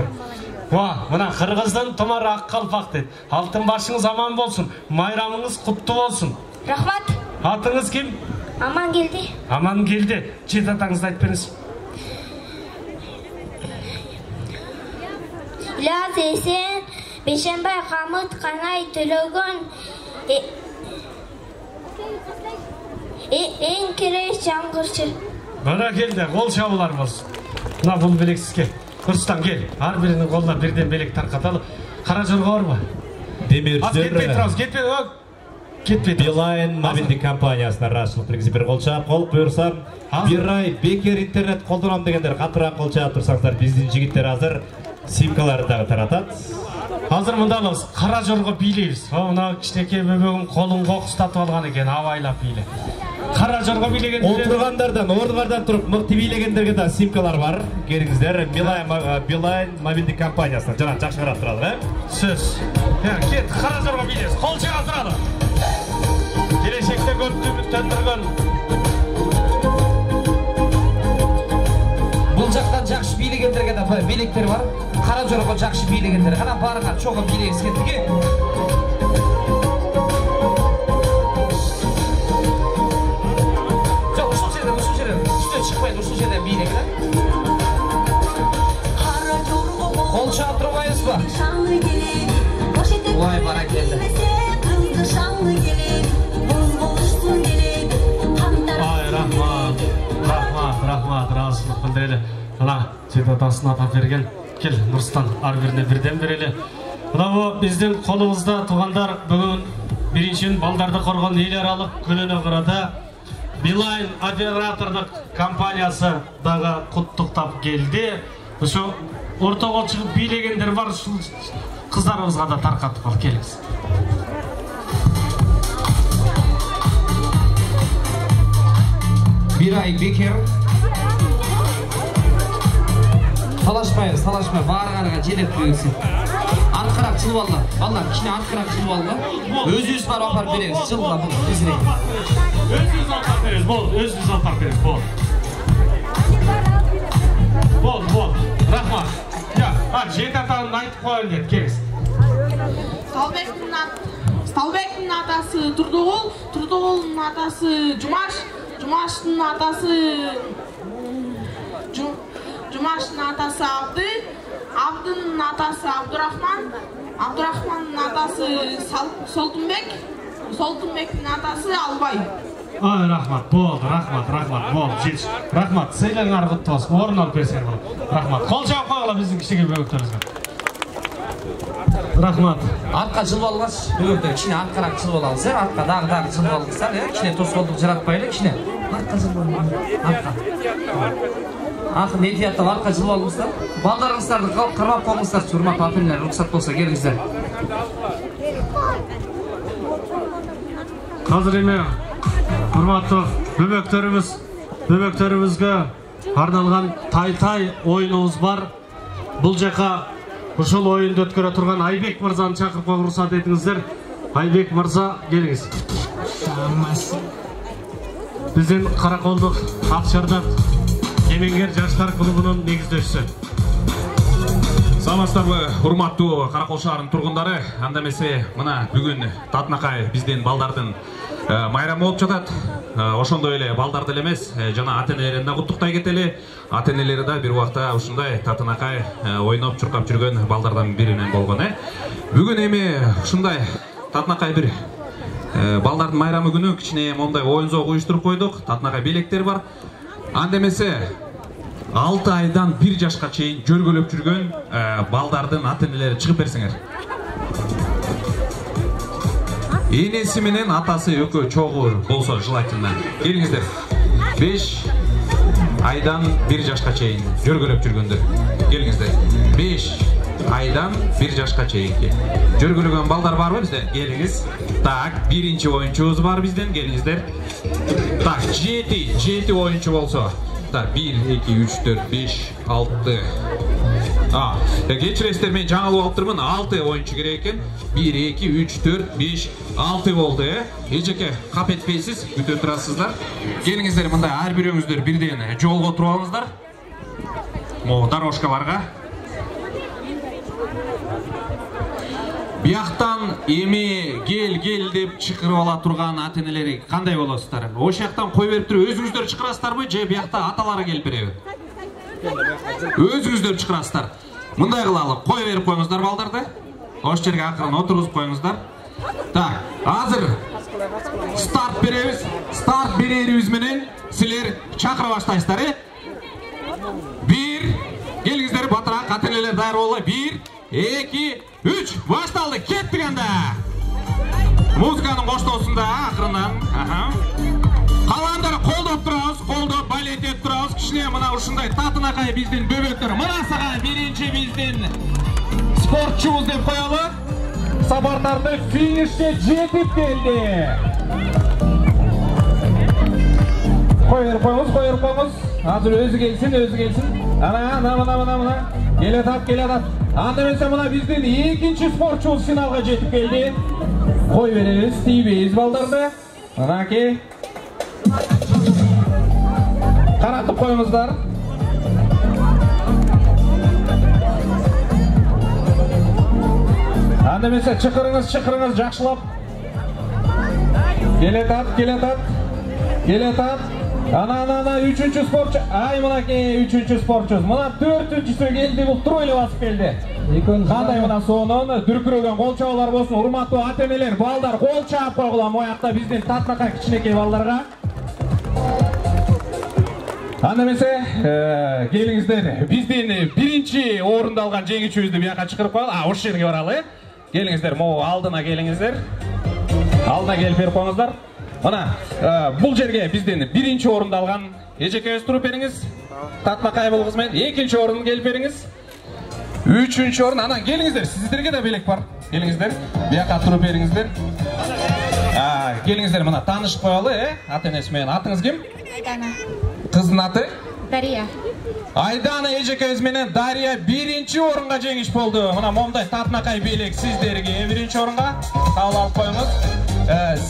[SPEAKER 1] Мына Қырғыздан Тұмар Аққалпақ дейді. Алтын башыңыз аман болсын, майрамыңыз құтты болсын.
[SPEAKER 5] Рахмат.
[SPEAKER 1] Атыңыз кім?
[SPEAKER 5] Аман келді.
[SPEAKER 1] Аман келді. Жеті атаңызды айтып беріңіз.
[SPEAKER 5] Ілияс Есен, Бейшенбай Қамыт, Қанай Төлөгөн, ең кереш жаңғыршы.
[SPEAKER 1] Бара келді, қол шабулар болсын. Мына бұл белек сізге. Күрістан кел, ар бірінің қолына бірден белек тарқаталы. Қара жорға бар ма? Кетпей
[SPEAKER 11] Билайн мобильдік компаниясына рашылық біргізі бір қолшап, қол бұйырса, Бирай, бекер интернет қолдырам дегендер қатырақ қолшап тұрсаңыздар, біздің жігіттер азыр симкаларды таратады.
[SPEAKER 1] Азыр мындалыбыз, кара жорго бийлейбиз. Мына кичинекей бөбөгүм колун кокустатып алган экен, абайлап бийле. Кара жорго бийлеген
[SPEAKER 11] Отургандардан, ордуңардан туруп мыкты бийлегендерге да симкалар бар. Келиңиздер. Билайн мобилдик компаниясынан жана жакшы карап туралы,
[SPEAKER 1] сөз. Кет, кара жорго бийлейбиз. Кол чыга туралы. Келешекте көп үмүттөндүргөн.
[SPEAKER 4] Бул жактан жакшы бийлегендерге да белектер бар. Кара жорго жакшы бийлегендер. Кана барга чогуу бийлегиз кетти. Çıkmayın, usul şeyden bir yere kadar. Kol çağıp durmayız mı? Vay bana geldi.
[SPEAKER 1] Ay rahmat, razılık bildireli. Ana, Cevdatasını atap vergen. Gel, Nurstan, arbirine birden vereli. Buna bu bizden kolumuzda tuğandar bugün birinci baldarda korgan el aralık gününe kırada Билайн оператордық компаниясы дағы құттықтап келді. Şu ортаға шығып билегендер бар, қыздарымызға да тарқатып ал келіңіз.
[SPEAKER 4] Biray Bekir. Talaşmayın, bağırғанға желеп бересің. Артқарақ жылып алды. Балдар, кішіне артқарақ жылып алды. Өзіңіз бар апарып береміз, жылға бұл өзіне.
[SPEAKER 1] Өзіңіз апарып береміз, бол. Бол. Рахмат. Жеті атағын айтып қойын деді, келіңіз.
[SPEAKER 12] Сталбектің атасы Тұрдығұл, Тұрдығұлдың атасы Жұмаш, Жұмаштың атасы Жұмаштың атасы Абды, Абдының атасы Абдурахман, Абдурахманның атасы Солтынбек, Солтынбектің атасы Албай.
[SPEAKER 1] Ай, рахмат, болды, жетші. Рахмат, сыйлаңар құтты болсын, орын алып берсең бұл. Рахмат, қол жауып қойғыла біздің кішіге бөгіктерімізге. Рахмат.
[SPEAKER 4] Артқа жылып алғаш, бөгіктер, кішіне артқарақ жылып алғыз, артқа дағы жылып алғыздар, кішіне тосқолдық жаратпайлы, кішіне. Артқа жылып алғыз, Ақын нетияттап артқа жылып алғыздар. Балдарыңыздарды қырмап қоңыздар, үрмат апеллер, рұқсат болса келіңіздер.
[SPEAKER 1] Қазір еме, құрматты бөбектерімізге арналған тай-тай ойынымыз бар. Бұл жаққа ұшыл ойынды өткіре тұрған Айбек Мырзаны шақырып қойып рұқсат етіңіздер. Айбек Мырза, келіңіз. Бізден Қарақолдық Ақшардақ Кемеңгер жаштар клубының негіздеушісі.
[SPEAKER 13] Саламатсыздарбы, урматтуу Каракол шаарынын тургундары. Андамесе мына бүгүн Татнакай бизден балдардын майрамы болуп жатат. Ошондой эле балдарды эле эмес, жана ата-энелерин да куттуктай кетели. Ата-энелери да бир убакта ушундай Татнакай ойноп чуркап жүргөн балдардан биринен болгон. Бүгүн эми ушундай Татнакай бир балдардын майрамы күнү кичине мондай оюн-зоок уюштуруп койдук. Татнакай белектер бар. Андемесе 6 айдан 1 жашка чейин жөргөлөп жүргөн балдардын ата-энелери чыгып берсеңер. Энеси менен атасы экөө чогуу болсо желательно. Келиңиздер. 5 айдан 1 жашка чейин жөргөлөп жүргөндөр. Келиңиздер. 5 айдан 1 жашка чейинки. Жөргөлөгөн балдар барбы бизде? Келиңиз. Так, биринчи оюнчубуз бар бизден. Келиңиздер. Так, 7 оюнчу болсо. Так, 1, 2, 3, 4, 5, 6. Кечиресиздер, мен жаңылып алыптырмын. 6 оюнчу керек экен. 1, 2, 3, 4, 5, 6 болду. Эжеке, кап этпейсиз, күтө турасыздар. Келиңиздер, мындай ар бирөөңүздөр бирден жолго туруп алыңыздар. Могу дорожкаларга. Бияктан эми кел деп чакырып ала турган ата-энелери кандай болосуздар? Ош жактан кой берип туруп өзүңүздөр чакырасыздарбы же биякта аталары келип береби? Өзүңүздөр чакырасыздар. Мындай кылалы, кой берип коюңуздар балдарды. Ош жерге акырын отуруп коюңуздар. Так, азыр старт беребиз. Старт берерибиз менен силер чакыра баштайсыздар, 1, келиңиздер батыраак ата-энелер даяр боло. 1, 2, 3, башталды, кеттик анда. Музыканын коштоосунда акырынан. Калгандар колдоп турабыз, колдоп балет этип турабыз. Кичине мына ушундай Татнакай биздин бөбөктөр. Мына сага биринчи биздин
[SPEAKER 14] спортчубуз деп коелу. Сапардарды финишке жетип келди. Koyur koyunuz. Hazır özü gelsin. Ana. Gel at. Andemese buna bizden ikinci sporçumuz finalga jetip geldi. Koy veririz, tiybeyiz baldardı. Ana ki. Karatıp koyunuzlar. Andemese çıkırınız jakşılap. Gel at. Ana üçüncü sporcu. Ay mınaki üçüncü sporcu. Mına dörtüncüsü geldi, bu troyla basıp geldi. Qanday mına sonun дүркүрөгөн кол чабуулар болсун. Урматтуу ата-энелер, балдар кол чаап койгула моякта биздин татнакай кичинекей балдарга. Андемесе келиңиздер, биздин биринчи орунду алган жеңүүчүбүздү бияка чакырып коелу. Ошол жерге баралы. Келиңиздер, могу алдына келиңиздер. Алдына келип берип коюңуздар. Мына бул жерге бизден биринчи орунду алган эжекебиз туруп бериңиз. Татнакай болгуз менен экинчи орун келип бериңиз. Üçüncü orun. Ana gelingizler. Sizlerge de belek var. Gelingizler. Biyaka turup beringizler. Gelingizler mına tanışıp koyalı. Ata-enesi menен. Atыңыз kim?
[SPEAKER 10] Aydana.
[SPEAKER 14] Kızın atı?
[SPEAKER 10] Дария.
[SPEAKER 14] Aydana эжекебиз менен Дария биринчи орунга жеңиш болду. Мына момундай татнакай белек сиздерге биринчи орунга кабыл алып коюңуз.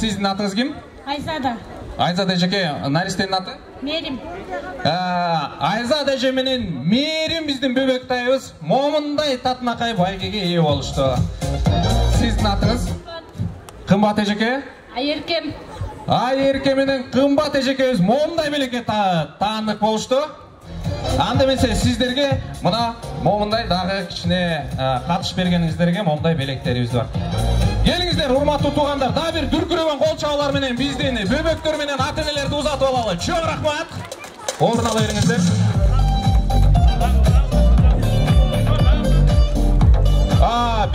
[SPEAKER 14] Сиздин атыңыз ким?
[SPEAKER 10] Айзада.
[SPEAKER 14] Айзада эжеке, наристенин аты?
[SPEAKER 10] Мерим.
[SPEAKER 14] Айзада эже менен Мерим биздин бөбөктайыбыз момундай татнакай байгеге ээ болушту. Сиздин атыңыз? Кымбат эжеке?
[SPEAKER 10] Айеркем.
[SPEAKER 14] Айерке менен Кымбат эжекебиз момундай белекке таандык болушту. Андемесе сиздерге мына момундай дагы кичине катыш бергениңиздерге момундай белектерибиз бар. Gelingizler, урматтуу туугандар, дагы бир дүркүрөгөн кол чабуулар менен биздин бөбөктөр менен ата-энелерди узатып алалы. Чоң рахмат. Орун ала бериңиздер.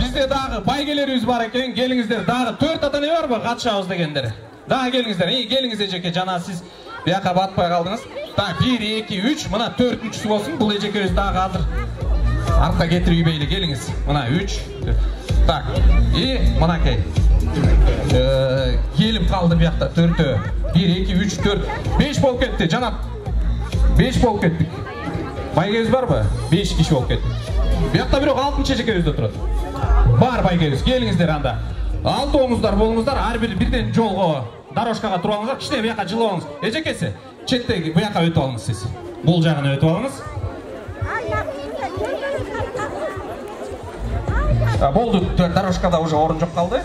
[SPEAKER 14] Бизде дагы байгелерибиз бар экен. Келиңиздер, дагы 4 ата-эне барбы катышабыз дегендер? Дагы келиңиздер. Келиңиз эжеке, жана сиз бияка батпай калдыңыз. Так, 1 2 3, мына 4-үнчүсү болсун. Бул эжекебиз дагы азыр артка кетирип үйбейли. Келиңиз. Мына 3. Так, мынакей. Келип калды биякта 4-тө. 1 2 3 4 5 болуп кетти. Жанат. 5 болуп кеттик. Байгебиз барбы? 5 киши болуп кеттик. Биякта бирок 6-чы эжекебизде турат. Бар байгебиз. Келиңиздер анда. 6 оңуздар болуңуздар. Ар бир бирден жолго, дорожкага туруп алыңыздар. Кичине бияка жылып алыңыз. Эжекеси, четтеги бияка өтүп алыңыз сиз. Бул жагына өтүп алыңыз. Болду, дорожкада уже орун жок калды.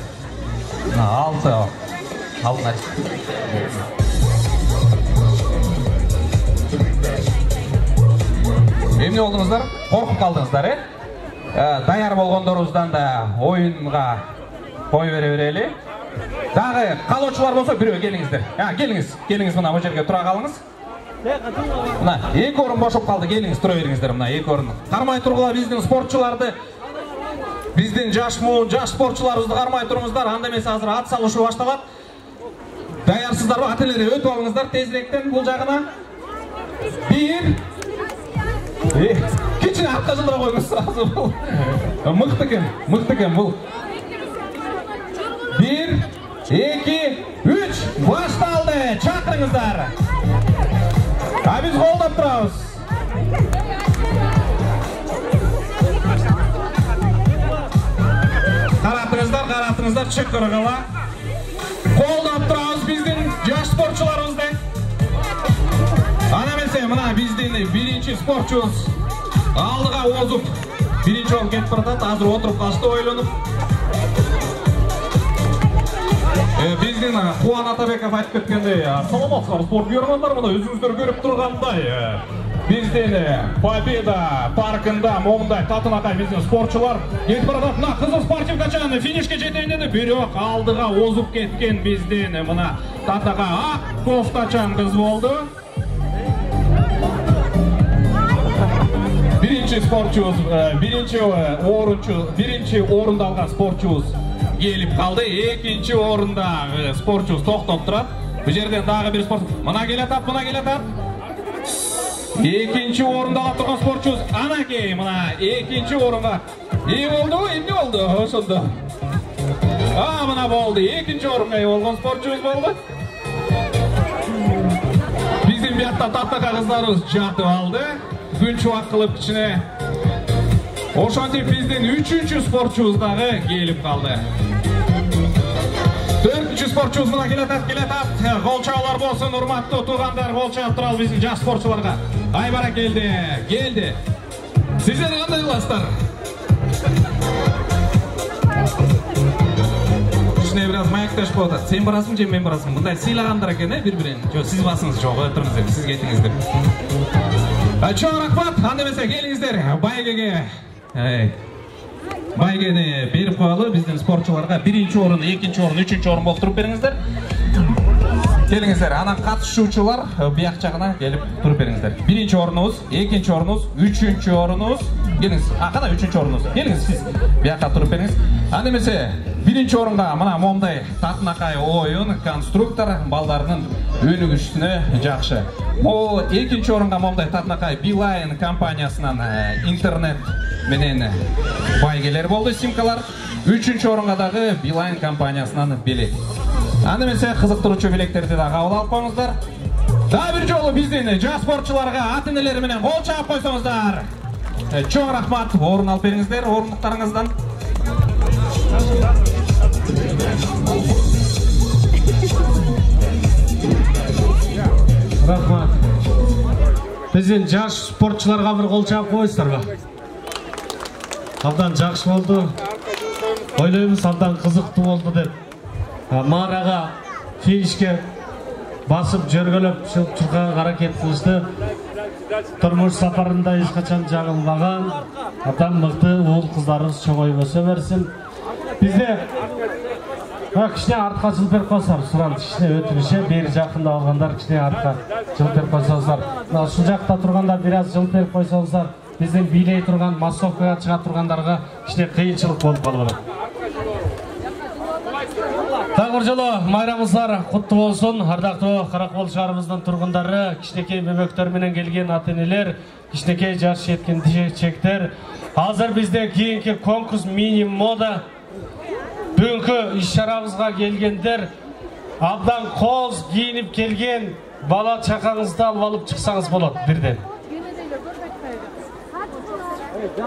[SPEAKER 14] 6 нарис. Эмне болдуңуздар? Коркуп калдыңыздар, Даяр болгондорубуздан да оюнга кой бере берели. Дагы калоочулар болсо бирөө келиңиздер. Келиңиз мына бул жерге тура калыңыз. Мына 2 орун бошоп калды. Келиңиз тура бериңиздер мына 2 орун. Кармай тургула биздин спортчуларды. Биздин жаш спортчуларыбызды кармай туруңуздар. Анда эмес азыр ат салышуу башталат. Даярсыздарбы? Ата-энелер өтүп алыңыздар тезирээктен бул жагына. 1 кичине артка жылдыра коюңуз азыр бул. Мыкты экен бул. 1 2 3 башталды. Чакырыңыздар. Биз колдоп турабыз. Каратыңыздар, чек көрөгөла. Колдоп турабыз биздин жаш спортчуларыбызды. Ана эмесе мына биздин биринчи спортчубуз алдыга озуп биринчи болуп кетип баратат. Азыр отуруп калышты ойлонуп. Биздин Кубан Атабеков айтып кеткендей, саламатсыздар спорт көргөндөр, мына өзүңүздөр көрүп тургандай биздин Победа паркында момундай татынакай биздин спортчулар кетип баратат. Мына кызыл спортивкачан финишке жетейин деди, бирок алдыга озуп кеткен биздин мына татынакай ак кофтачан кыз болду. Биринчи спортчубуз, биринчи орунду алган спортчубуз келип калды. Экинчи орунда спортчубуз токтоп турат. Бул жерден дагы бир спорт. Мына келатат. Екінші орында алып тұрған спортшымыз Анакей, мына екінші орынға ие болды, емне болды, ошонда. Мына болды, екінші орынға ие болған спортшымыз болды. Біздің биятта Татнака қыздарымыз жатып алды. Күн шуақ қылып кішіне. Ошонтип біздің үшінші спортшымыз дағы келіп қалды. Төртінші спортшымыз мына келетат. Қолчаулар болсын, урматтуу туугандар, қолчаап туралы біздің жас спортшыларға. Ай бара келді. Сіздер қандай қыласыздар? Кішіне біраз маякташ болады. Сен барасың, мен барасың. Бұндай сыйлағандар екен, бір-бірін. Сіз басыңыз жоқ, отырыңыздар, сіз кетіңіздер. Чоң рахмат, андамесе келіңіздер. Байгені беріп қойалы біздің спортшыларға бірінші орын, екінші орын, үшінші орын болып тұрып беріңіздер. Келіңіздер, ана қатысушылар бияқ жағына келіп тұрып беріңіздер. Бірінші орыныңыз, екінші орыныңыз, үшінші орыныңыз. Келіңіз, қана үшінші орыныңыз. Келіңіз, сіз бияққа тұрып беріңіз. Андемесе, бірінші орынға мына момдай Татнакай ойын, конструктор, балдарының өнігіштіні жақшы. Ол екінші орынға момдай Татнакай Билайн компаниясынан интернет менен байгелер болды, симкалар. Үшінші орынғадағы Билайн компаниясынан билет. Андемесе қызықтыручу билектерді да қабыл алып қойыңыздар. Да бір жолы бізден жас спортшыларға ата-енелері менен қол шағып қойсаңыздар. Чоң рахмат, орын алып беріңіздер орындықтарыңыздан.
[SPEAKER 1] Рахмат. Бізден жас спортшыларға бір қол шағып қойсыздар ба? Абдан жақсы болды. Ойлаймыз, абдан қызықты болды деп. Мараға финишке басып жүргіліп шылып қаракет қылышты. Тұрмыш сапарында ешқашан жағылмаған абдан мықты ол қыздарымыз чоңайып өсе берсін. Бізде кішіне артқа жылпер қосар, сұран кішіне өтініше, бері жақында алғандар кішіне артқа жылпер қойсаңыздар. Шын жақта тұрғанда біраз жылпер қойсаңыздар, біздің билей тұрған, массовкаға шыға тұрғандарға кішіне қиыншылық болып қалып. Тағы бір жолы майрамыздар құтты болсын. Ардақты Қарақол шаарыбыздың тұрғындары, кішінекей бөбектерменен келген ата-енелер, кішінекей жас жеткіншектер. Азыр бізде кейінгі конкурс мини-мода. Бүгінгі іс-шарабызға келгендер, абдан қоз киініп келген бала чақаңызды алып шықсаңыз болады бірден.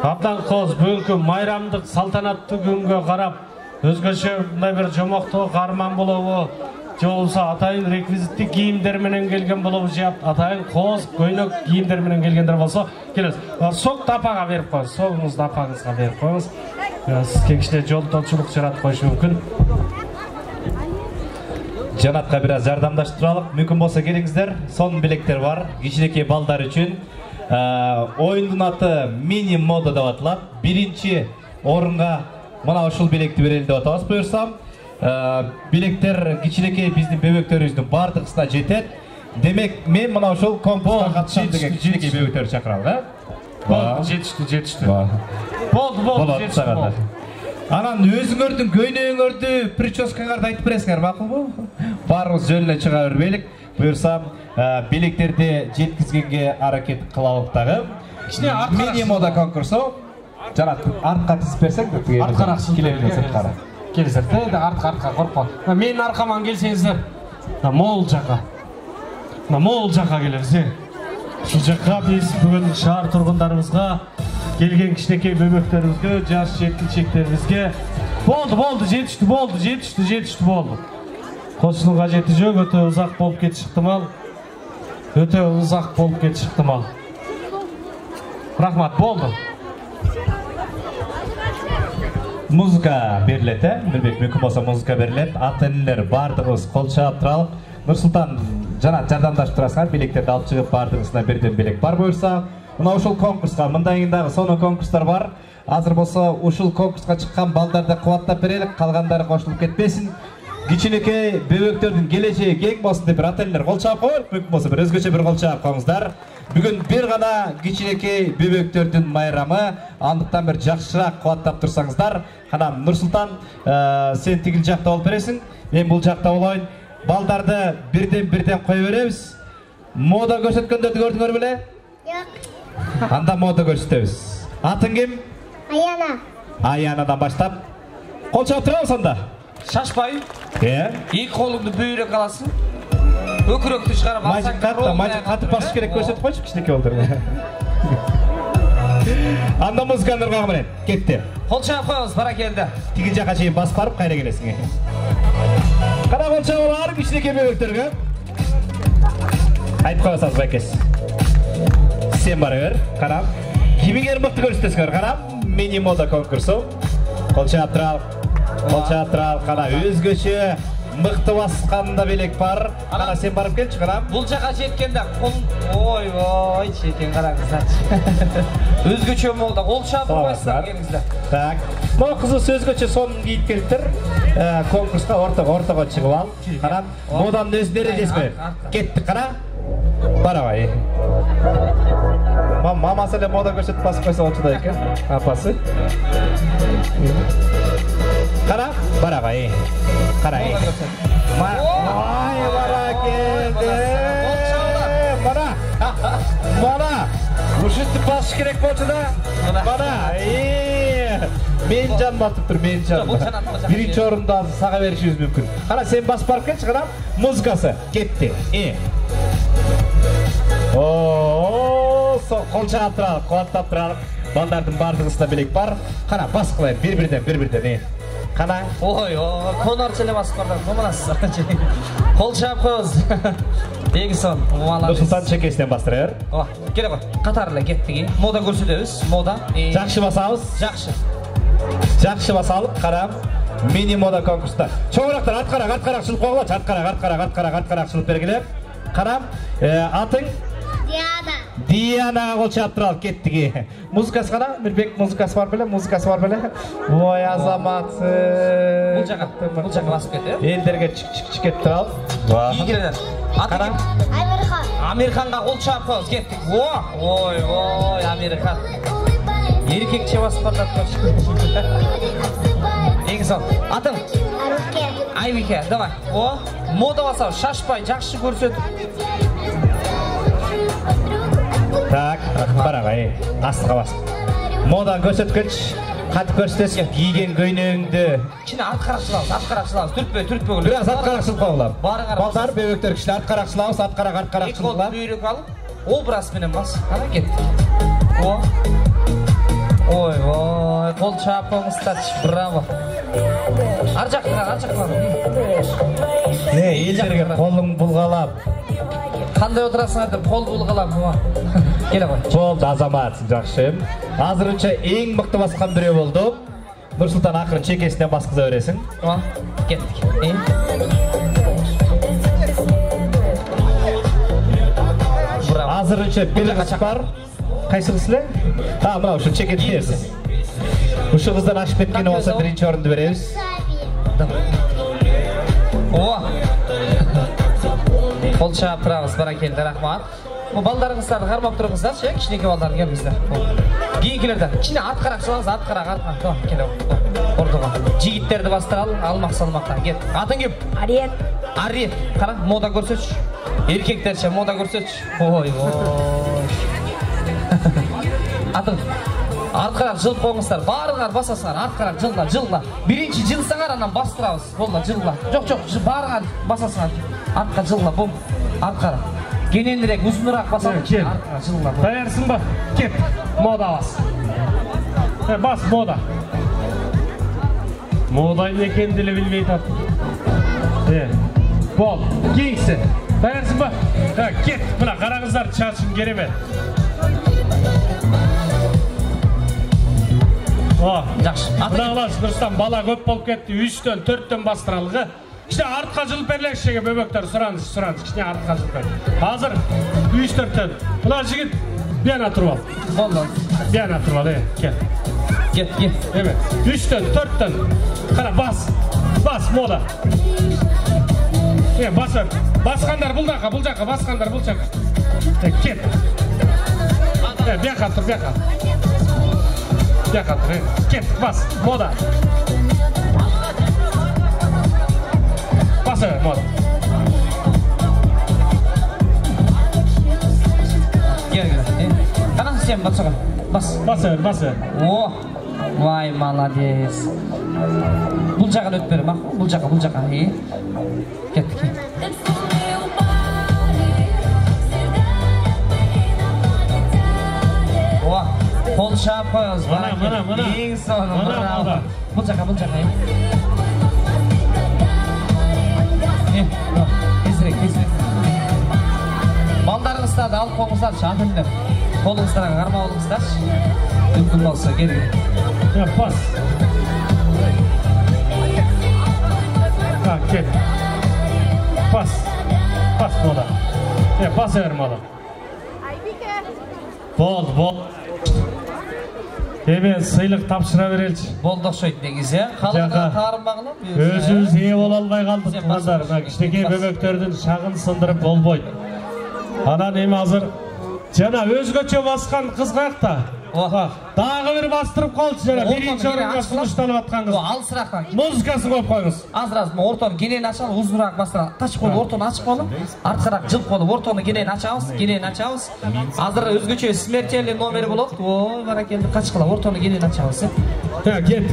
[SPEAKER 1] Абдан қоз бүгінгі майрамдық салтанатты күнге қарап, өзгөчө мындай бир жомоктоо карман болобу, же болбосо атайын реквизиттик кийимдер менен келген болобу, же атайын кооз көйнөк кийимдер менен келгендер болсо келесиз. Сокты апага берип коюңуз, согуңузду апаңызга берип коюңуз. Сизге кичине жолтоочулук жаратып коюшу мүмкүн.
[SPEAKER 11] Жанатка бир аз жардамдаштырып туралык. Мүмкүн болсо келиңиздер. Сонун билектер бар. Кичинекей балдар үчүн. Оюндун аты мини мода деп аталат. Биринчи орунга мына ушул билекти берели деп атабыз буюрсам. Билектер кичинекей биздин бөбөктөрүбүздүн бардыгысына жетет. Демек мен мына ушул конкурска катышам деген кичинекей бөбөктөрдү чакыралы,
[SPEAKER 1] Жетишти. Болду, жетишти.
[SPEAKER 11] Анан өзүңөрдүн көйнөгүңөрдү, прическаңарды айтып бересиңер, макулбу? Баарыбыз жөнүнө чыга бербейлик. Буюрсам, билектерди жеткизгенге аракет кылалык дагы. Мини мода конкурсу. Жанат, артқа тізіп берсең,
[SPEAKER 1] артқарақ
[SPEAKER 11] келемін сыртқара.
[SPEAKER 1] Келіңіздер, артқа қорқпа. Менің арқаман келсеңіздер, мол жаққа келеміз. Бұл жаққа біз бүгін шаар тұрғындарымызға, келген кішінекей бөбектерімізге, жас жеткіншектерімізге болды, жетішті болды. Қосының қажеті жоқ, өте ұзақ болып кет шықтымал. Рахмат, болды.
[SPEAKER 11] Музыка беріледі, білбек мүмкін болса музыка беріледі. Ата-енелер бардығыз қол шағып тұралық. Нұрсұлтан, Жанат жардамдашып тұрасыңар, билектерді алып шығып бардығысына берден билек бар бұйырса. Мына ушул конкурсқа, мындайыңдағы соны конкурстар бар. Азыр болса ушул конкурсқа шыққан балдарды қуаттап берелік, қалғандары қошылып кетпесін. Кичинекей бөбөктөрдүн келечеги кең болсун деп ата-энелер кол чаап коелук, мүмкүн болсо бир өзгөчө бир кол чаап коюңуздар. Бүгүн бир гана кичинекей бөбөктөрдүн майрамы, андыктан бир жакшыраак кубаттап турсаңыздар. Канам Нурсултан, сен тигил жакта болуп бересиң, мен бул жакта болоюн. Балдарды бирден кое беребиз. Мода көрсөткөндөрдү көрдүңөр беле? Анда мода көрсөтөбүз. Атың ким?
[SPEAKER 5] Аяна.
[SPEAKER 11] Аянадан баштап. Кол чаап турабыз анда.
[SPEAKER 4] Шашпай. Эки колуңду бүйрөк аласың. Өкүрөктү чыгарып алсаң.
[SPEAKER 11] Мажик катып басыш керек көрсөтүп койчу кичинекей болдур. Анда музыканы ыргак менен кетти.
[SPEAKER 4] Кол чаап коебуз, баракелди.
[SPEAKER 11] Тигин жака чейин басып барып кайра келесиң. Кара кол чаабалар кичинекей бөбөктөргө. Айтып коесаңыз байкес. Сен бара бер, карам. Кимиңер мыкты көрсөтөсүңөр, карам. Мини мода конкурсу. Кол чаап туралы. Кол чаап туралы, кара өзгөчө мыкты басканда белек бар. Кара сен барып келчи, карам.
[SPEAKER 4] Бул жака жеткенде ой, чекен караңыздарчы. Өзгөчө мода, кол чаап койсоңдар келиңиздер.
[SPEAKER 11] Так. Могу кызыбыз өзгөчө сонун кийип келиптир. Конкурска ортого чыгып ал. Карам, моданын өз дережеси бар. Кеттик, кара. Барабай. Мамасы эле мода көрсөтүп басып койсо болчу да экен. Апасы. Кара, барабай. Карай. Ай, баракелди. Мана. Ушинтип басыш керек болчу да. Мана. Мен жан батып тур, мен жан. Биринчи орунду сага беришибиз мүмкүн. Кара, сен басып барып келчи, кара. Музыкасы кетти. Кол чаап туралы, кубаттап туралы. Балдардын бардыгысында белек бар. Кара, бас кылайын, бир-бирден. Кана?
[SPEAKER 4] Ой, конорчу эле басып барды. Момаласыз. Кол чаап коебуз. Эгисон, молодец.
[SPEAKER 11] Нурсултан чекесинен бастырыр.
[SPEAKER 4] Келе кой. Катар эле кеттик. Мода көрсөтөбүз. Мода.
[SPEAKER 11] Жакшы басабыз.
[SPEAKER 4] Жакшы.
[SPEAKER 11] Жакшы басалып, карам. Мини мода конкурста. Чоңурактар арткарак чылып койгула. Арткарак чылып бергиле. Карам. Атың? Диана кол чаап туралы кеттик. Музыкасы кана? Мирбек музыкасы бар беле? Ой, азаматы.
[SPEAKER 4] Бул жака басып кетти.
[SPEAKER 11] Элдерге чик кетип туралы.
[SPEAKER 4] Ийгилер. Атың? Американга кол чаап коебуз, кеттик. Ой, Американ. Эркекче басып бардат көрчү. Эгисон. Атың? Айбике, давай. Мода басабыз, шашпай, жакшы көрсөтүп.
[SPEAKER 11] Так, барагай, астыга басып. Мода көрсөткөч, катып көрсөтөсүң, кийген көйнөгүңдү.
[SPEAKER 4] Кичине арткаракчылабыз, түртпөй.
[SPEAKER 11] Бираз арткаракчылык кылгыла. Балдар, бөбөктөр кичине арткаракчылабыз, арткаракчылык.
[SPEAKER 4] Бүйрөк алып, образ менен бас. Кана кет. Ой, кол чаап коңуздарчы, браво. Ар жактан.
[SPEAKER 11] Элдерге колуң булгалап.
[SPEAKER 4] Кандай отурасыңар деп кол булгалап. Келе кой.
[SPEAKER 11] Болду, азамат, жакшы. Азырынча эң мыкты баскан бирөө болду. Нурсултан акырын чекесинен баскыза бересиң.
[SPEAKER 4] Кеттик.
[SPEAKER 11] Азырынча бир кыз бар. Кайсы кыз эле? Мына ушу чекетти берсиз. Ушу кыздан ашып кеткени болсо биринчи орунду беребиз. Кол чаап турабыз, баракелди, рахмат. Балдарыңыздарды кармап туруңуздарчы, кичинекей балдар келиңиздер. Кийинкилерден кичине арткаракчылабыз, арткарак. Келе. Ортого. Жигиттерди бастыралы, алмак салмакта. Кет. Атың ким? Арет. Кара, мода көрсөтчү. Эркектерче мода көрсөтчү. Ой. Атың? Арткарак жылып коңуздар, баарыңар басасыңар, арткарак жылла. Биринчи жылсаңар, анан бастырабыз. Болду, жылла. Жок, баарыңар басасыңар. Артка жылла, бом. Арткарак. Кененирээк, узунураак басасың. Арткарак жылла.
[SPEAKER 1] Даярсыңбы? Кет. Мода бас. Бас мода. Мода эмне экенин деле билбей таптым. Бол, кийинкиси. Даярсыңбы? Кет. Мына караңыздар, чачың керемет.
[SPEAKER 4] Жакшы.
[SPEAKER 1] Мына кыласыз, Нурстан бала көп болуп кетти. 3-төн 4төн бастыралгы. Кичине артка жылып берлешиге бөбөктөр, сураныз. Кичине артка жылып бер. Азыр 3-4төн. Мына жигит бияна туруп ал.
[SPEAKER 4] Болду.
[SPEAKER 1] Бияна туруп ал, кел.
[SPEAKER 4] Кет.
[SPEAKER 1] Эме, 3-төн 4төн. Кара, бас мода. Басыр. Баскандар бул жака, баскандар бул жака. Кет. Бияка тур, бияка. Кет, бас, мода. Басы, мода.
[SPEAKER 4] Gel. Sen basağa. Bas.
[SPEAKER 1] Bas.
[SPEAKER 4] O. Vay malades. Bul jağa ötüp berim, bul jağa. Kettik. O. Kol şap koyuz.
[SPEAKER 1] Mana.
[SPEAKER 4] Eng sonu. Bul jağa. Tezrek. Baldarыңызды алып қоңыздар, шатындар. Қолыңыздарға қарма олыңыздар. Мүмкін болса, келген.
[SPEAKER 1] Pas. Ket. Pas moda. Pas vermeli. Bol. Hemen sыйлық тапшыра берелчи.
[SPEAKER 4] Болдық шойт негізі. Қалыңға қарынбағылы.
[SPEAKER 1] Өзіміз ие бола албай қалдық туғандар. Кішкентай бөбектердің шағын сындырып болбойды. Анан эми азыр жана өзгөчө баскан кыз каякта? Дагы бир бастырып калчу жана биринчи орунга сунушталып аткан кыз.
[SPEAKER 4] Алысыраак.
[SPEAKER 1] Музыкасын коюп коюңуз.
[SPEAKER 4] Азыр ортону кенен ачалы, узураак бастыра. Тачып коюп ортону ачып коюп, арткараак жылып коюп ортону кенен ачабыз. Азыр өзгөчө смертельный номери болот. Ой, баракелди, качкыла ортону кенен ачабыз.
[SPEAKER 1] Кет.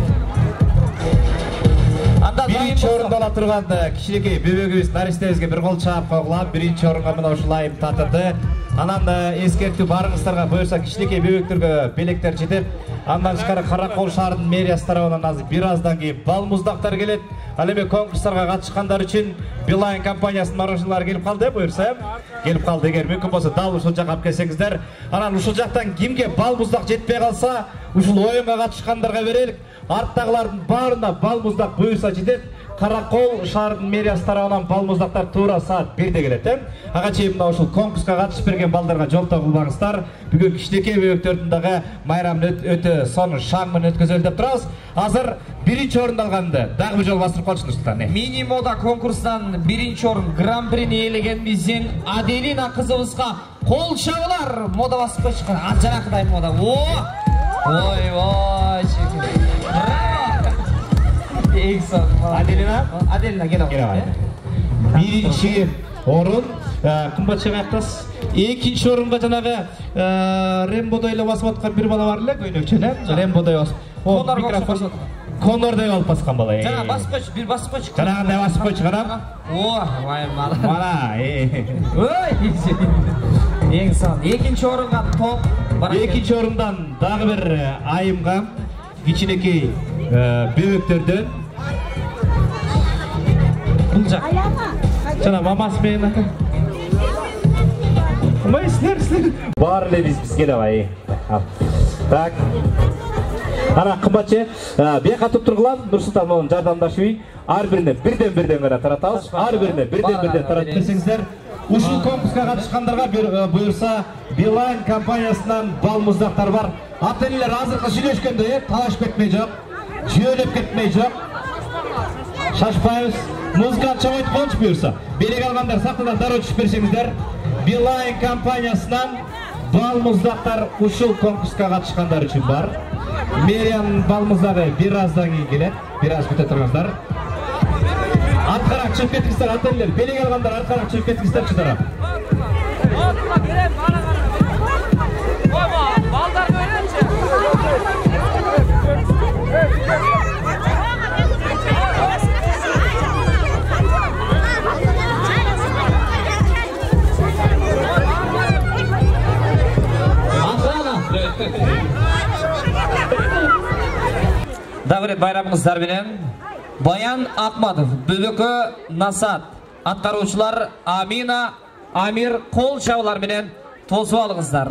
[SPEAKER 11] Биринчи орунда ала турган кичинекей бөбөгүбүз наристебизге бир кол чаап койгула. Биринчи орунга мына ушул айым татырды. Анан эскертүү барыңыздарга буюрса кичинекей бөбөктөргө белектер жетет. Андан тышкары Каракол шаарынын мэриясы тарабынан азыр бир аздан кийин бал муздактар келет. Ал эми конкурстарга катышкандар үчүн Билайн компаниясынын мороженалары келип калды, буюрса. Келип калды, эгер мүмкүн болсо дал ушул жакка алып келсеңиздер. Анан ушул жактан кимге бал муздак жетпей калса, ушул оюнга катышкандарга берелик. Арттагылардын баарына бал муздак буюрса жетет. Каракол шаарынын мэриясы тарабынан бал муздактар туура саат 1-де келет. Ага чейин мына ушул конкурска катышып берген балдарга жолтоо кылбаңыздар. Бүгүн кичинекей бөбөктөрдүн дагы майрамын өтө сонун шаң менен өткөзөлү деп турабыз. Азыр биринчи орунду алганды дагы бир жолу бастырып калчу Нурсултан.
[SPEAKER 4] Мини мода конкурсунан биринчи орун гран-прини ээлеген биздин Аделина кызыбызга кол чабуулар. Мода басып койчу. Ажарактай мода. Ой. Аделина келіп.
[SPEAKER 11] Биринчи орун кымбатчы каяктас. Экинчи орунга жанагы Рембодой эле басып аткан бир бала бар эле, көйнөкчөн, Рембодой басып. Микрофон Конордой алып баскан бала.
[SPEAKER 4] Жана басып койчу, бир басып койчу.
[SPEAKER 11] Жанагындай басып койчу, карам.
[SPEAKER 4] Вай мала.
[SPEAKER 11] Мана,
[SPEAKER 4] Ой, эң сан. Экинчи орунга топ.
[SPEAKER 11] Экинчи орундан дагы бир айымга кичинекей бөбөктөрдөн жана мамасы менен силер баары эле бизге давай. Так. Ана кымбатчы, бияка туруп тургула, Нурсултан менен жардамдашып, ар бирине бирден гана таратабыз. Ар бирине бирден таратып берсеңиздер, ушул конкурска катышкандарга буюрса Билайн компаниясынан бал муздактар бар. Ата-энелер азыркы сүйлөшкөндө талашып кетмей жок, жөөлөп кетмей жок. Шашпайбыз. Музыка чабайт коюңуз буюрса. Белек алгандар сактадан дароо түшүп берсеңиздер. Билайн компаниясынан бал муздактар ушул конкурска катышкандар үчүн бар. Мэриянын бал муздагы бир аздан кийин келет. Бир аз күтө туруңуздар. Арткараак чыгып кетиңиздер, ата-энелер. Белек алгандар арткараак чыгып кетиңиздер чыдарап.
[SPEAKER 4] Дагы бир байрамыңыздар менен Баян Акматов, бөбөкө Насат, аткаруучулар Амина, Амир кол чабуулар менен тосуп алыңыздар.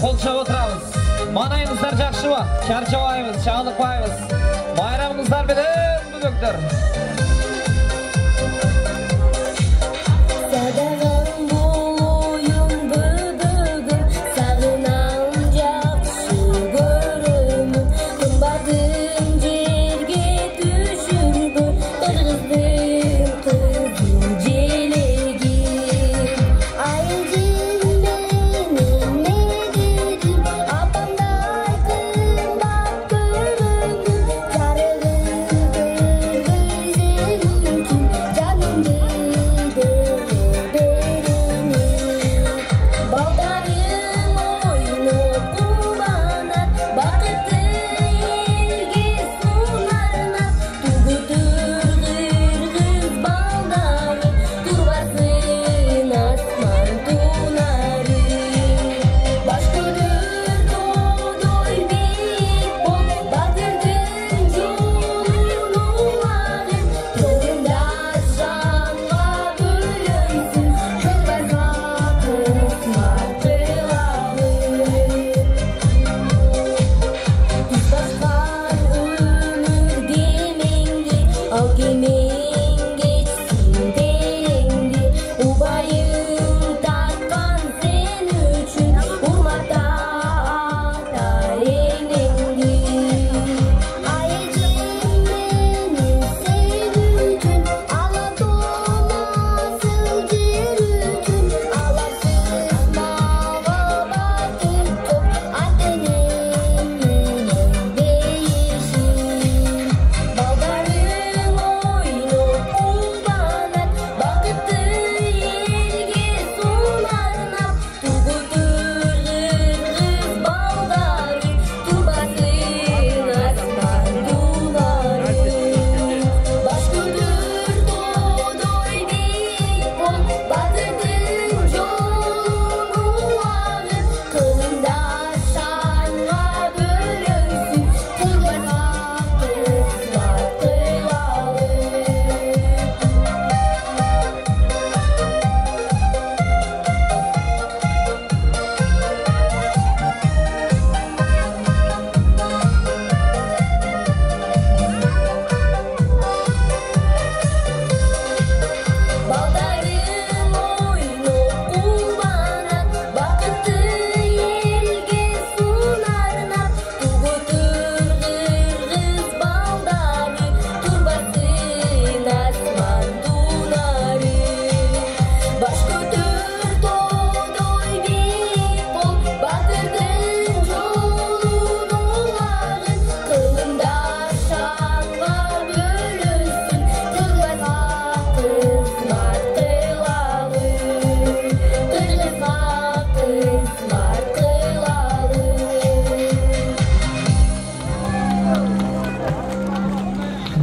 [SPEAKER 4] Кол чабып отурабыз. Манайыңыздар жакшыбы? Чарчабайбыз, чагылыкпайбыз. Байрамыңыздар менен бөбөктөр.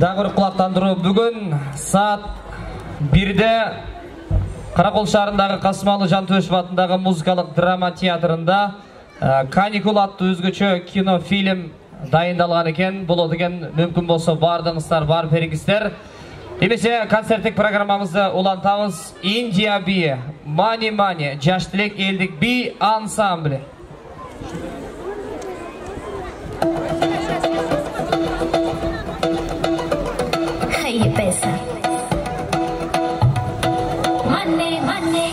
[SPEAKER 4] Dağır kulaqtandırуу бүгін saat 1-де Қарақол шаарындағы Қасымалы Жантөшев атындағы музыкалық драма театрында Каникул атты өзгөчө кинофильм дайындалған екен. Бұл деген мүмкін болса бардыңыздар, бар беріңіздер. Немесе концерттік программамызды улантамыз. Индия би, Мани Мани, жаш тілек елдік би ансамблі.
[SPEAKER 5] ये पैसा मन्ने मन्ने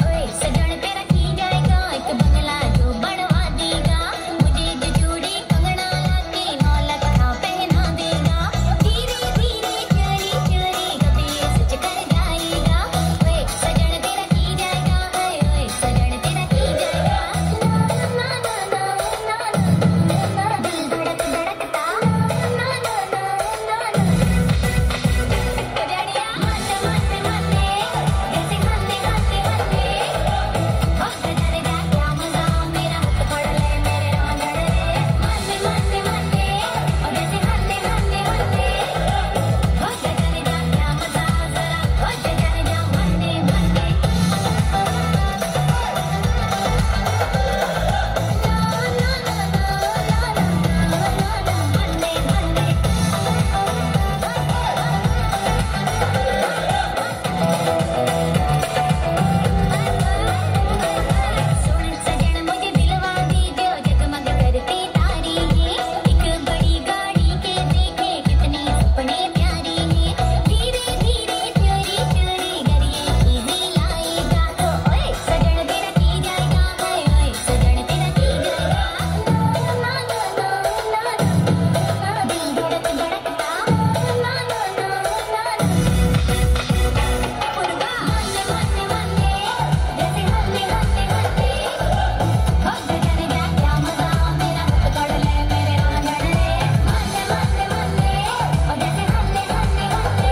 [SPEAKER 5] ओए सजन तेरा की जाएगा एक बंगला जो बनवा देगा मुझे जो चूड़ी कंगना लाके 9 लाख का पहना देगा धीरे धीरे चोरी चोरी कभी सच कर जाएगा ओए सजन तेरा की जाएगा ओए सजन तेरा की जाएगा ना ना ना ना दिल धड़क धड़कता ना ना ना ना जड़िया मन्ने मन्ने मन्ने जैसे मन्ने मन्ने मन्ने वक्त जाने जा क्या मजा मेरा हाथ पकड़ ले मेरे रांझण रे मन्ने मन्ने मन्ने और जैसे मन्ने मन्ने मन्ने वक्त जाने जा क्या मजा जरा वक्त जाने जा मन्ने मन्ने सोने सजन मुझे दिलवा दीजिए जगमग करती तारी है एक बड़ी गाड़ी के देखे कितनी सपने प्यारी है धीरे धीरे चोरी चोरी गरिए इजी लाएगा ओए सजन तेरा की जाएगा ओए सजन तेरा की जाएगा ना ना ना ना दिल धड़क धड़कता ना ना ना ना पुरवा मन्ने मन्ने मन्ने जैसे मन्ने मन्ने मन्ने वक्त जाने जा क्या मजा मेरा हाथ पकड़ ले मेरे रांझण रे मन्ने मन्ने मन्ने और जैसे मन्ने मन्ने मन्ने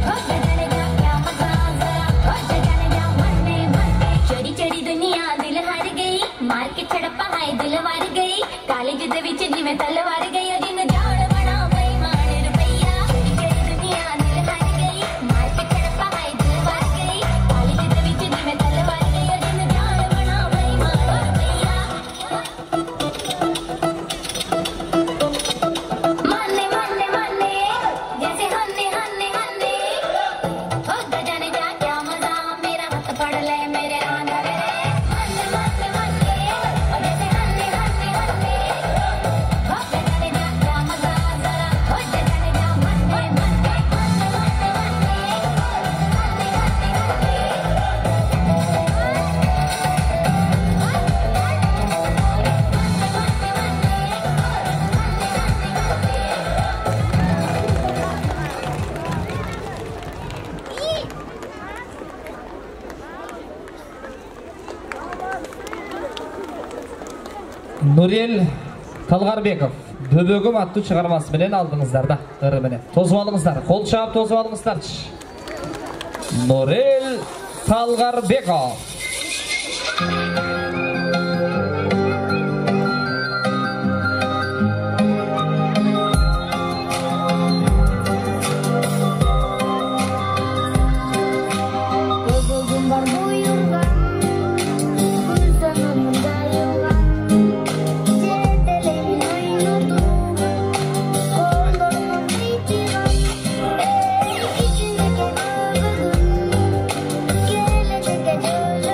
[SPEAKER 5] वक्त जाने जा क्या मजा जरा वक्त जाने जा मन्ने मन्ने चोरी चोरी दुनिया दिल हार गई मार के छड़प्पा हाय दिल वार गई कालेज दे विच जिवें तलवार गई जिन जान बना बेईमान रुपैया चोरी दुनिया दिल हार गई मार के छड़प्पा हाय दिल वार गई कालेज दे विच जिवें तलवार गई जिन जान बना बेईमान रुपैया मन्ने मन्ने मन्ने जैसे हन्ने हन्ने हन्ने वक्त जाने जा क्या मजा मेरा हाथ पकड़ ले मेरे रांझण रे मन्ने मन्ने मन्ने और जैसे हन्ने हन्ने हन्ने वक्त जाने जा क्या मजा जरा वक्त जाने जा मन्ने मन्ने मन्ने मन्ने मन्ने
[SPEAKER 4] Нурел Талгарбеков Бөбөгім атты шығармасы менен алдыңыздарда ыры менен. Тозып алыңыздар, қол шағып тозып алыңыздарчы. Нурел Талгарбеков.
[SPEAKER 5] Böbөгüm бар буйруган күздөмүн дайылган жетелейин ойнотуп колдормун битиган ичиндеги бөбөгүм келечекке жол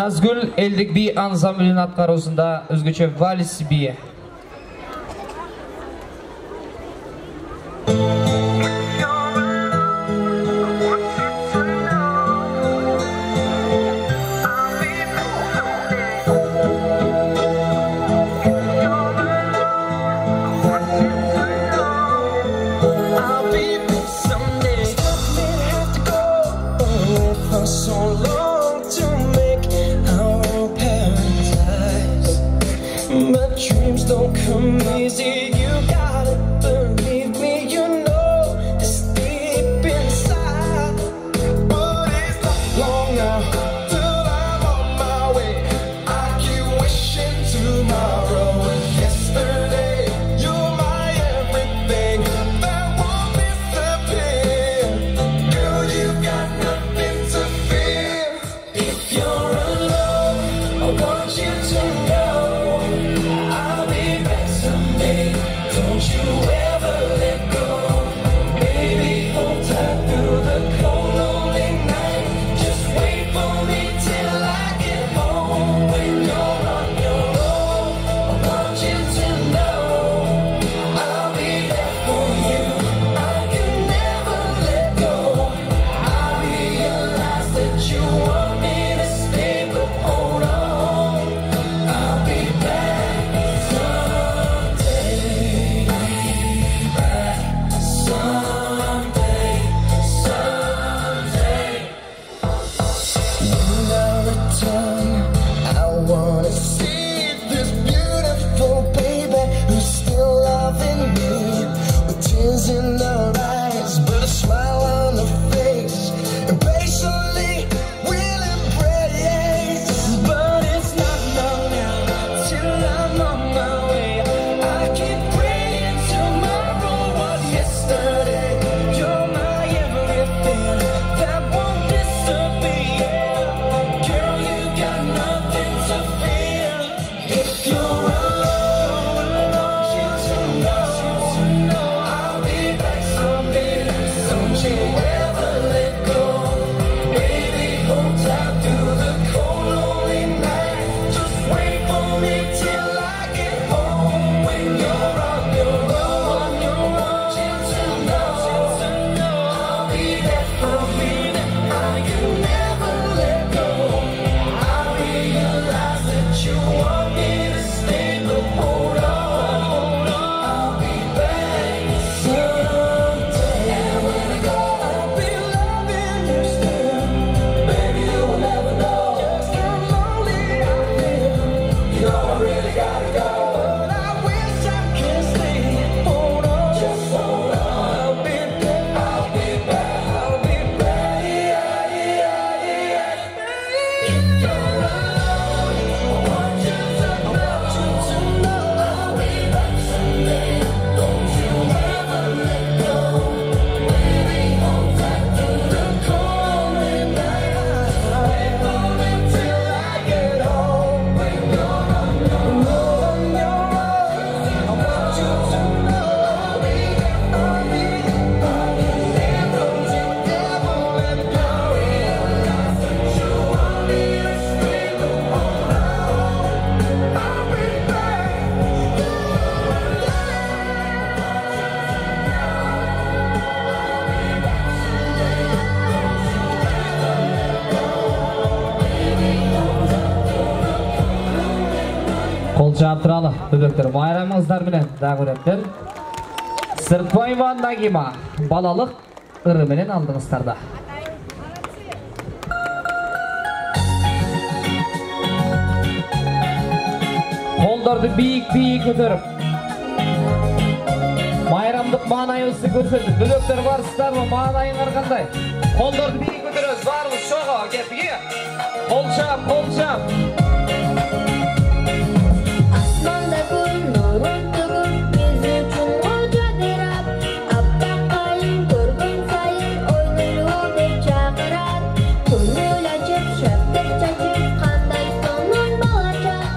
[SPEAKER 4] Nazgül Eldik bi ansambülün atkarusunda özgüçe vals biye.
[SPEAKER 9] Dreams don't come easy, you gotta believe me, you know it's deep inside. But it's not long now till I'm on my way. I keep wishing tomorrow was yesterday. You're my everything that won't disappear. Girl, you got nothing to fear. If you're alone, I want you to know don't you ever let go. Baby, hold tight through the cold, lonely night. Just wait for me till I get home. When you're on your own, I want you to know I'll be there for you. I can never let go. I realize that you want me to stay, but hold on, I'll be back someday. I wanna see this beautiful baby who's still loving me, with tears in her eyes but a smile on her face, and patiently we'll embrace. But it's not long now till I'm on my way. I keep praying tomorrow was yesterday. You're my everything that won't disappear. Girl, you got nothing to fear. If you're alone, I want you to know I'll be back someday. Don't you ever let go. Baby, hold tight through the cold, lonely night. Just wait for me till I get home. When you're on your own, I want you to know I'll be there for me. I can never let go. I realize that you want me to stay, but hold on, I'll be back someday. And when I go, I'll be loving you still. Baby, you will never know just how lonely I feel. You know I really gotta go, but I wish I could stay. Hold on, just hold on. I'll be back, I'll be back, I'll be back. Yeah, yeah, yeah. If you're alone, I want you to know I'll be back someday. Don't you ever let go. Baby, hold tight through the cold midnight. Wait for me till I get home. When you're on your own, I want you to know I'll be there for me. Don't you ever let go. Realize that you want me to stay, but hold on, I'll be back.
[SPEAKER 4] Kol çaptıralı böbekler bayramыңыздар менен да көрөттөр. Сыртбаева Нагима балалык ыры менен алдыңыздарда. Колдорду бийик көтөрүп майрамдык маанайыбызды көрсөтүп, бөбөктөр барсыздарбы, маанайыңар кандай? Колдорду бийик көтөрөбүз, баарыбыз чого кеттик. Кол чап.
[SPEAKER 5] Asmanda gül nurun tugul biz üçün olca derap. Appak kayın görgün sayın oynayıp hep çağırar. Köngül açıp şöptür çaçıp kanday sonun balacak.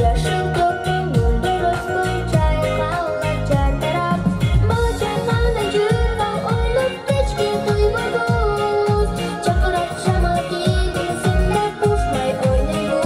[SPEAKER 5] Yaşıl köprü güldür özgün çaykalar çar taraf. Balacak kanday jürgal olup geçkin duymaguz. Çakırak şamal giydim sende kuşmay oynayıp.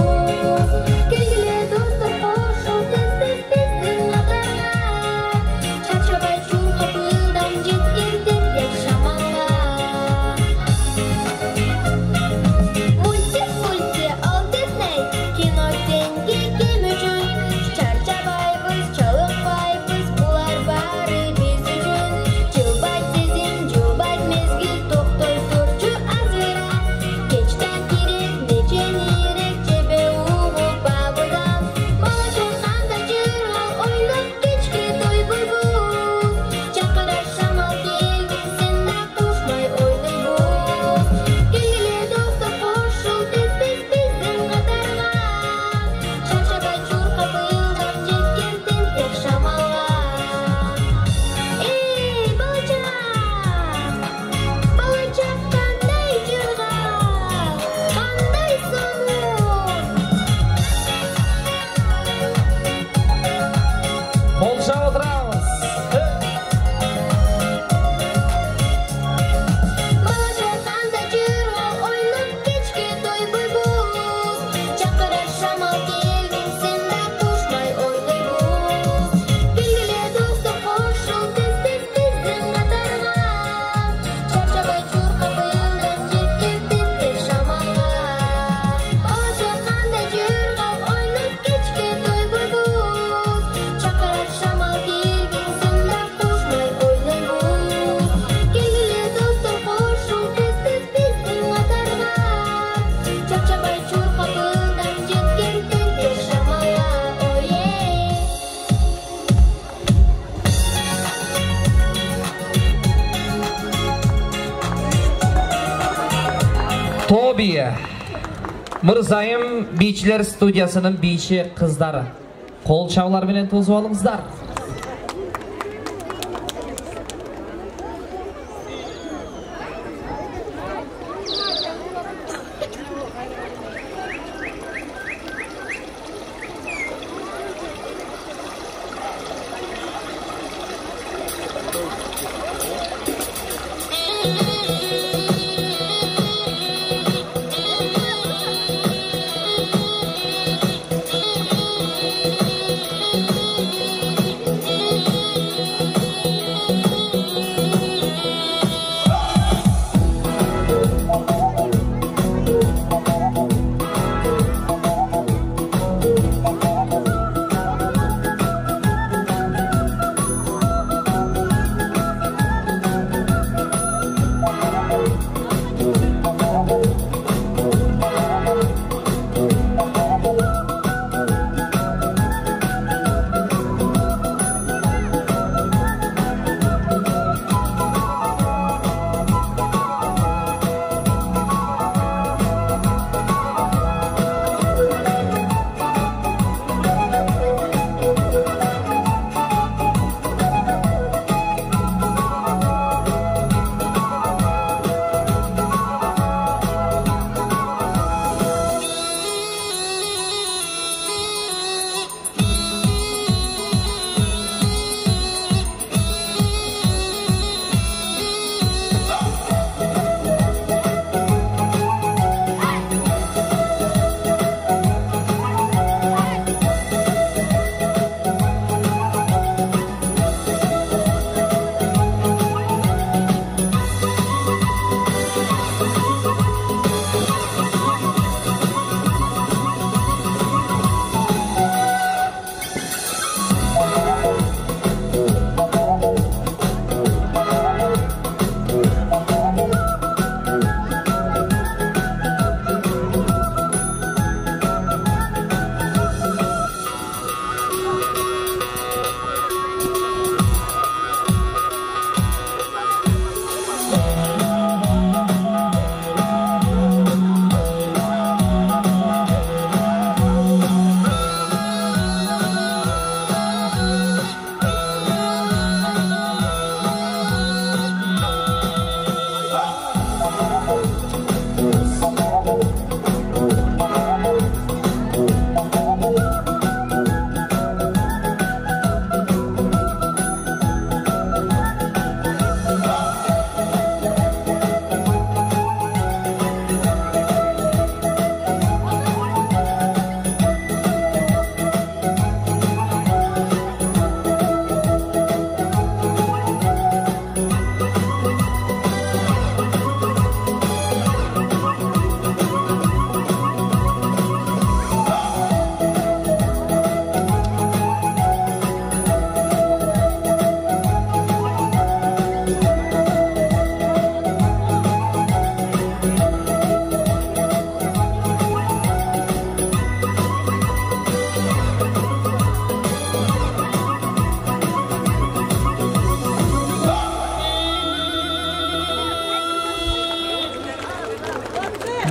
[SPEAKER 4] Юрий, Мырзайым бийчилер студиясынын бийчи кыздары. Кол чабуулар менен тосуп алыңыздар.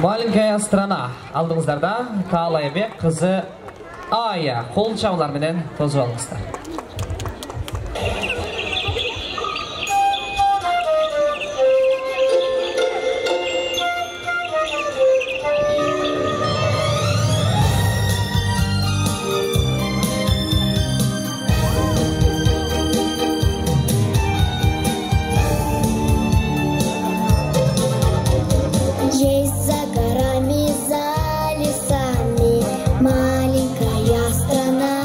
[SPEAKER 4] Маленькая страна. Алдыңыздарда Таалайбек кызы Ая. Кол чабуулар менен тосуп алыңыздар.
[SPEAKER 5] Есть за горами, за лесами маленькая страна.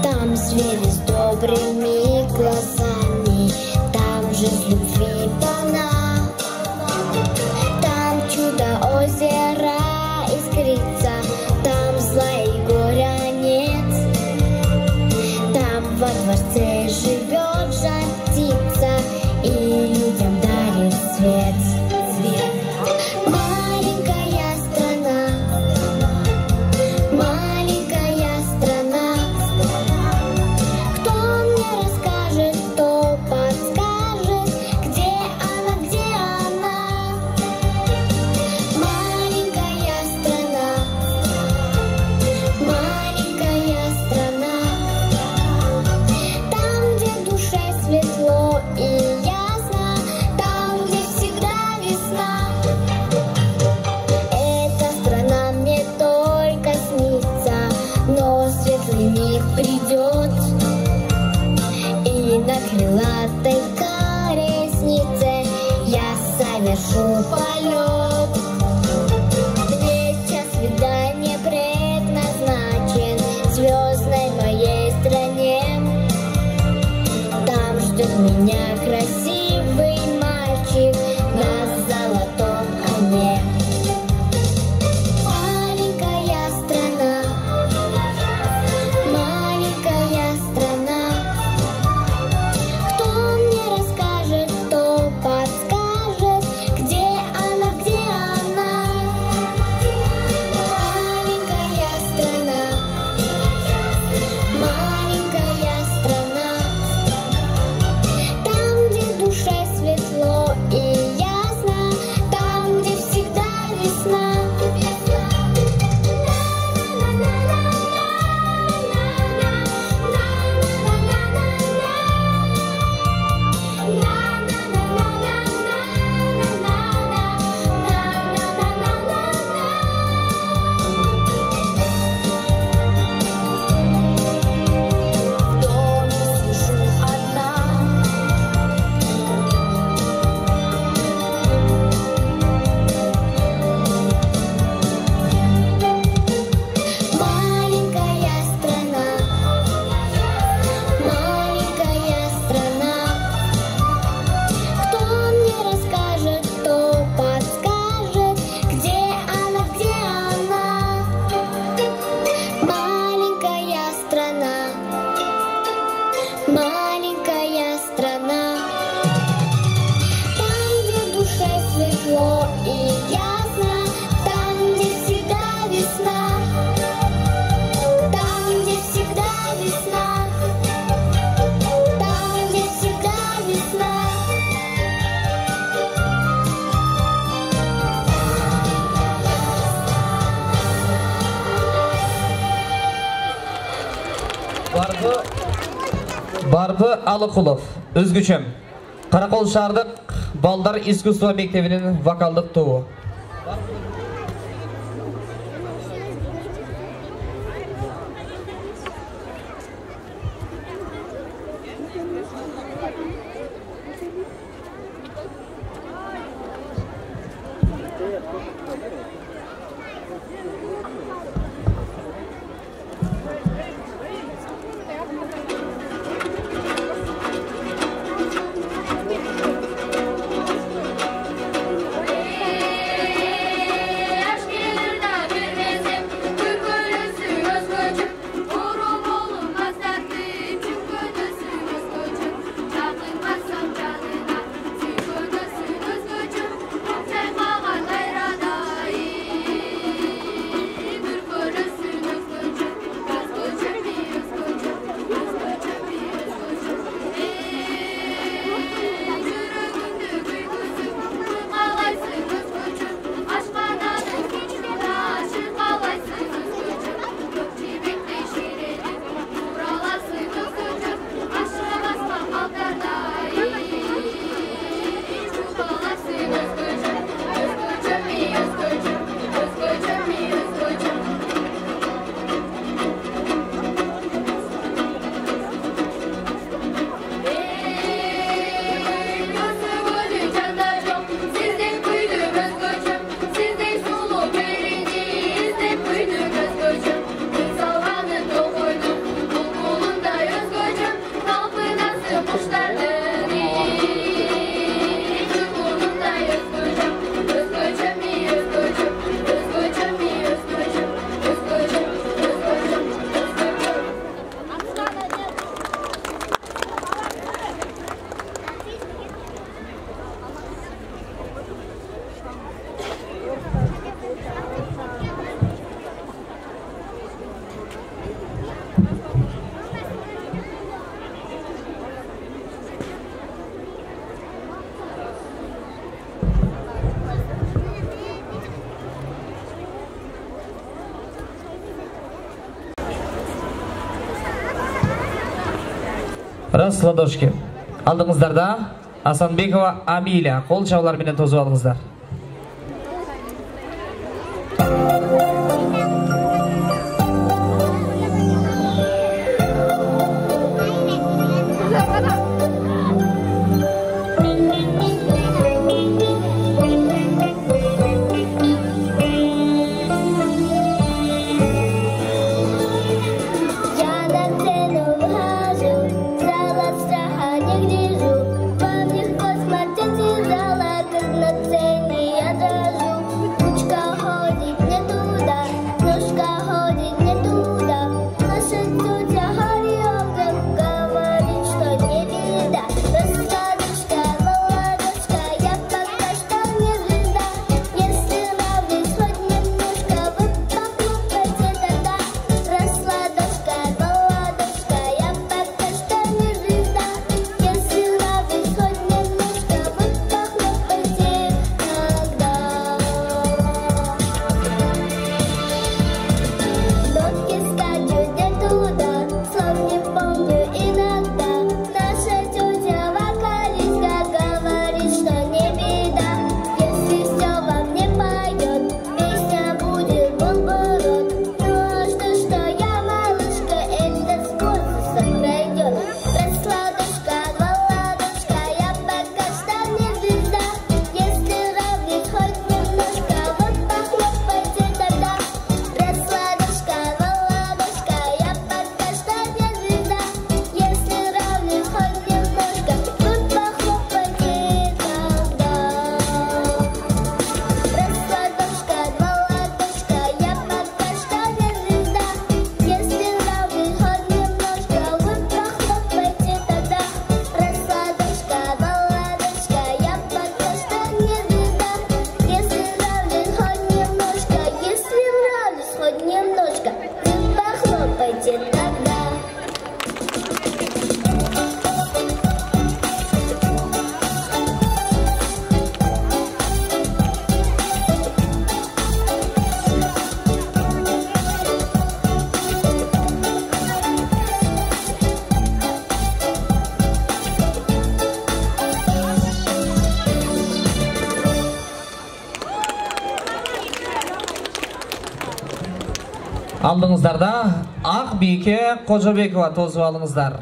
[SPEAKER 5] Там звери с добрыми глазами, там жизнь любви полна. Там чудо озера искрится, там зла и горя нет. Там во дворце живет жар птица и людям дарит свет. Маленькая страна, маленькая страна. Кто мне расскажет, кто подскажет, где она, где она? совершу полет. Встреча, свидание предназначен звездной моей стране. Там ждет меня красивый мальчик на золотом коне. Маленькая страна, маленькая страна. Кто мне расскажет, кто подскажет, где она, где она? Маленькая страна, маленькая страна. Там, где душе светло и ясно, там, где всегда весна. В доме сижу одна. Маленькая страна, маленькая страна. Кто мне расскажет, кто подскажет, где она, где она? Маленькая страна, маленькая страна. Там, где душе светло и ясно, там, где всегда весна. Там, где всегда весна. Там, где всегда весна.
[SPEAKER 4] Барды Алыкулов, өзгөчөм. Каракол шаардык балдар искусство мектебинин вокалдык тобу. Раз ладошки. Алдыңыздарда Асанбекова Амиля қол чабалар менен тозып алыңыздар. Алдыңыздарда Ақбике Қожабекова тосып алыңыздар.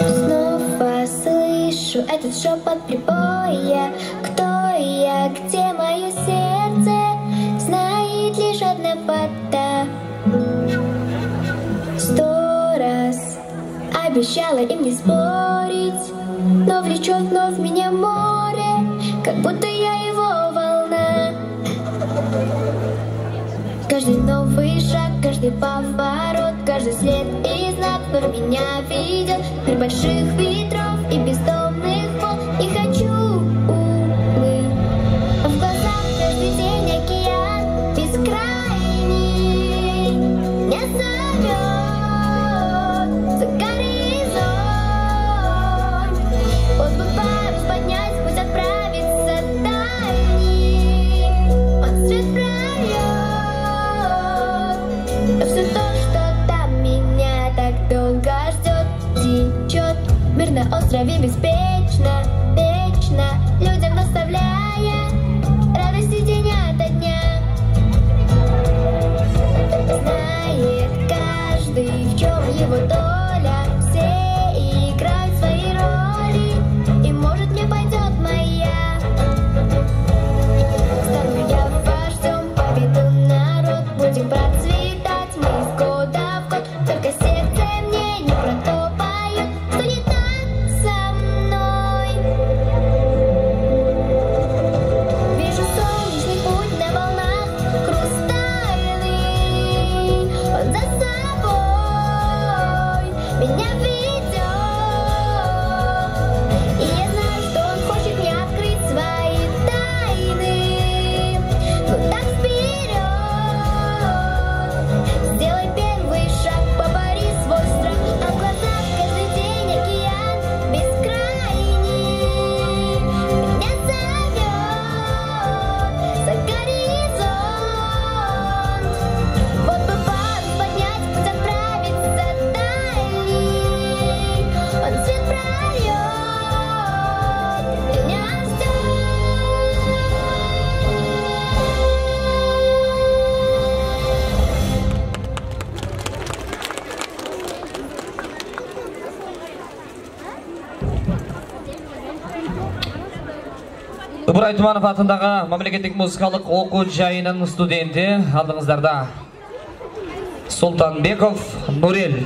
[SPEAKER 5] Снова слышу этот шепот прибоя. Кто я, где мое сердце? Знает лишь одна вода. 100 раз обещала им не спорить, но влечет вновь меня море, как будто я его волна. Каждый новый шаг, каждый поворот, каждый след и знак вновь меня ведет мир больших ветров и бездомных волн. И хочу уплыть, а в глазах каждый день океан бескрайний меня зовет за горизонт. Вот бы парус поднять, пусть отправится дальний, он свет прольет. А все то, что там меня так долго ждет, течет мир на острове беспечно, вечно, людям доставляя радости день ото дня. Знает каждый, в чем его доля, все играют свои роли, и может мне пойдет моя. Стану я вождем, поведу народ, будем процветать мы из года в год. Только сердце мне не про то поет, что не так со мной. Вижу солнечный путь на волнах хрустальный, он за собой меня ведет. И я знаю, что он хочет мне открыть свои тайны. Ну так вперед, сделай первый шаг, побори свой страх, а в глазах каждый день океан бескрайний меня зовет за горизонт. Вот бы парус поднять, пусть отправится дальний, он свет прольет, меня ждет.
[SPEAKER 4] Ыбырай Туманов атындағы мемлекеттік музыкалық оқу жайының студенті алдыңыздарда Сұлтанбеков Нурел.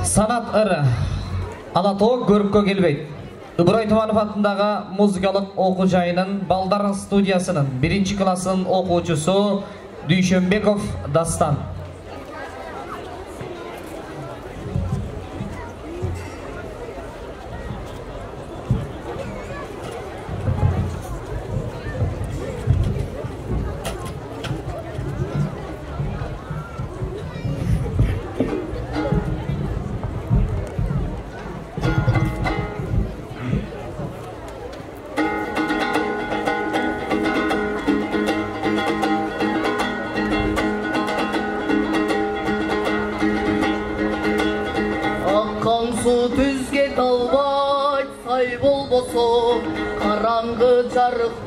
[SPEAKER 4] Санат ыры. Алатоо көрүпкө келбейт. Ыбырай Туманов атындагы музыкалык окуу жайынын балдар студиясынын 1-классын окуучусу Дүйшөнбеков Дастан.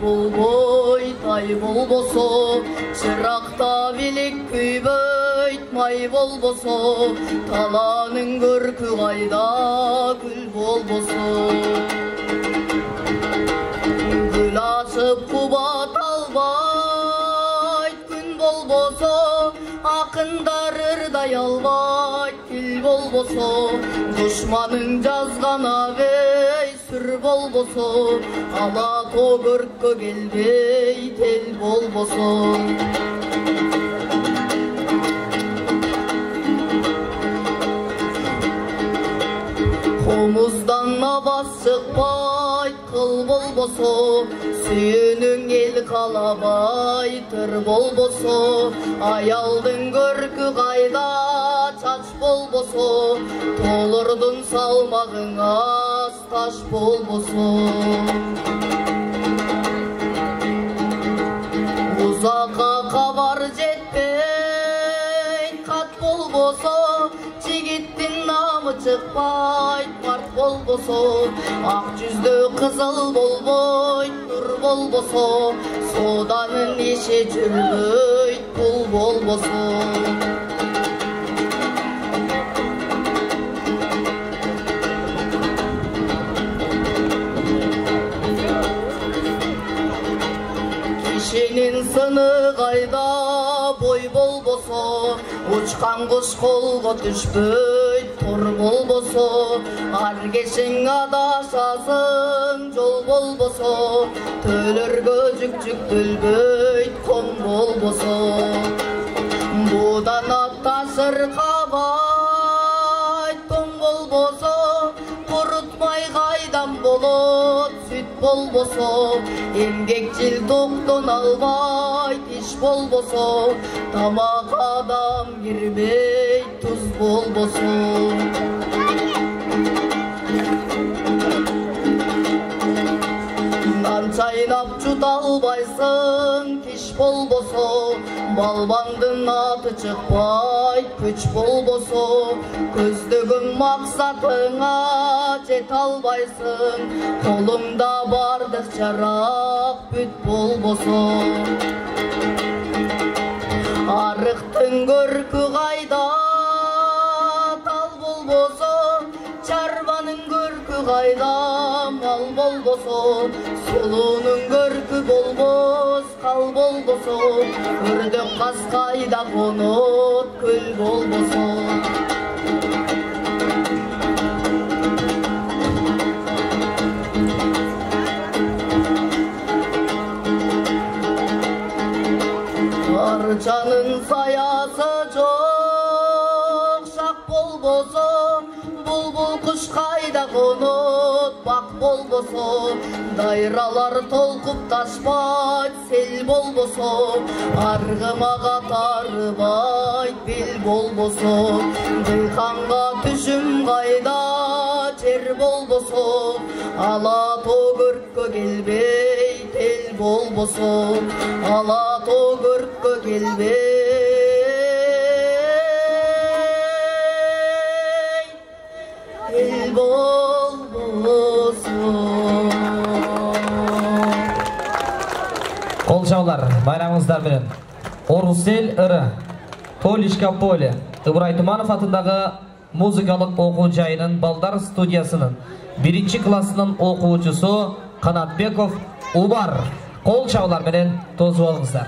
[SPEAKER 15] Болбой тай болбосо, чыракта билик күйбөйт май болбосо, таланын көркү кайда гүл болбосо. Гүл ачып кубат албайт күн болбосо, акындар ырдай албайт тил болбосо, душманын жазган абей сүр болбосо, алатоо көрккө келбейт эл болбосо. Комуздан абас чыкпайт кыл болбосо, сүйүүнүң эл каалабайт ыр болбосо, аялдын көркү кайда чач болбосо, толордун салмагың аз таш болбосо. Узакка кабар жетпейт кат болбосо, жигиттин намы чыкпайт парт болбосо, ак жүздө кызыл болбойт нур болбосо, сооданын иши жүрбөйт пул болбосо. Кишинин сыны кайда бой болбосо, учкан куш колго түшпөйт тор болбосо, ар кешиң адашасың жол болбосо, төлөргө жүк-жүктөлбөйт ком болбосо. Будан атташыр кабайт тоң болбосо, курутмай кайдан болот сүт болбосо, эмгекчил токтон албайт иш болбосо, тамак адам кирбейт туз болбосо. Нан чайнап жута албайсың киш болбосо, балбандын аты чыкпайт күч болбосо, көздөгөн максатыңа жете албайсың, колуңда бардык жарак бүт болбосо. Арыктын көркү кайда тал болбосо, чарбанын көркү кайда мал болбосо, сулуунун көркү болбос кал болбосо, өрдөк каз кайда конот көл болбосо. Арчанын саясы жок шак болбосо, булбул куш кайда конот бак болбосо, дайралар толкуп ташпайт сел болбосо, аргымага тарыбайт бел болбосо, дыйканга түшүм кайда жер болбосо, алатоо көрккө келбейт эл болбосо, алатоо көрккө келбейт эл болбосо.
[SPEAKER 4] Кол жаулар, байрамыңыздар менен. Орусел ыры, Толишка поле, Ыбырай Туманов атындагы музыкалык окуу жайынын балдар студиясынын 1-классынын окуучусу Канатбеков Убар. Кол жаулар менен тосуп алыңыздар.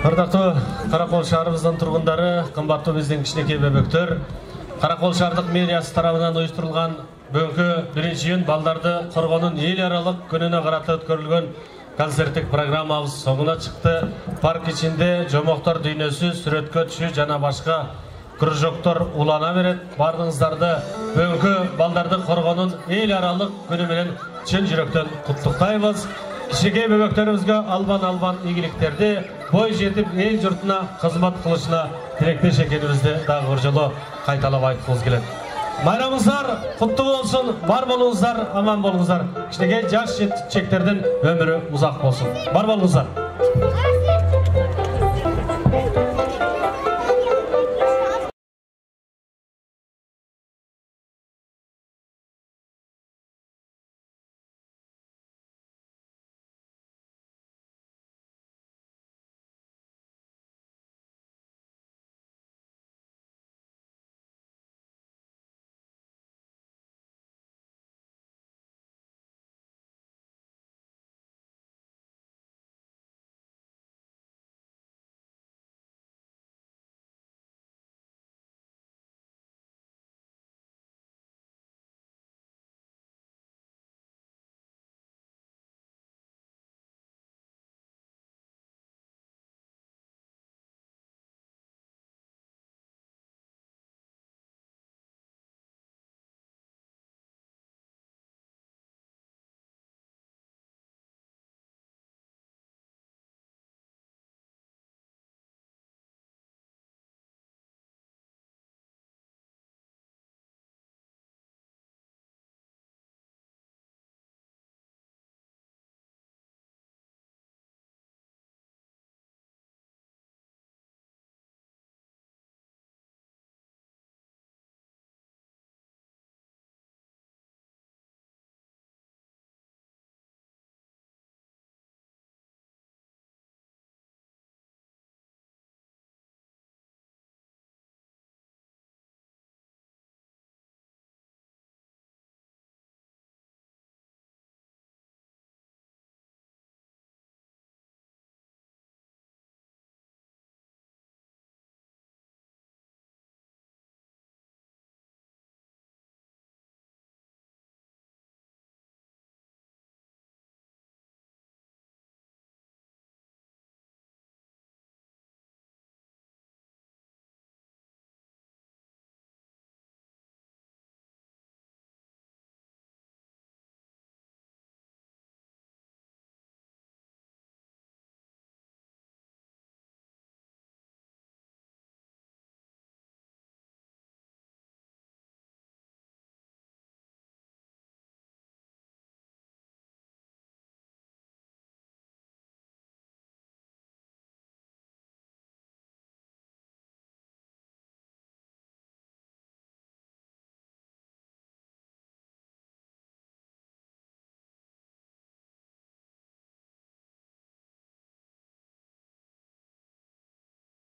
[SPEAKER 1] Ардактуу Каракол шаарыбыздын тургундары, кымбаттуу биздин кичинекей бөбөктөр, Каракол шаардык мэриясы тарабынан уюштурулган бүгүнкү 1-июнь балдарды коргоонун эл аралык күнүнө карата өткөрүлгөн концерттик программабыз соңуна чыкты. Парк ичинде жомоктор дүйнөсү, сүрөткө түшүү жана башка кружоктор улана берет. Бардыгыңыздарды бүгүнкү балдарды коргоонун эл аралык күнү менен чын жүрөктөн куттуктайбыз. Кичинекей бөбөктөрүбүзгө албан ийгиликтерди, бой жетип эл журтуна кызмат кылышына тилектеш экенибизди дагы бир жолу кайталап айткыбыз келет. Bayramыңыздар құтты болсын, бар болуңыздар, аман болуңыздар. Кичинекей жаш жеткіншектердин өмүрү узак болсын. Бар болуңыздар.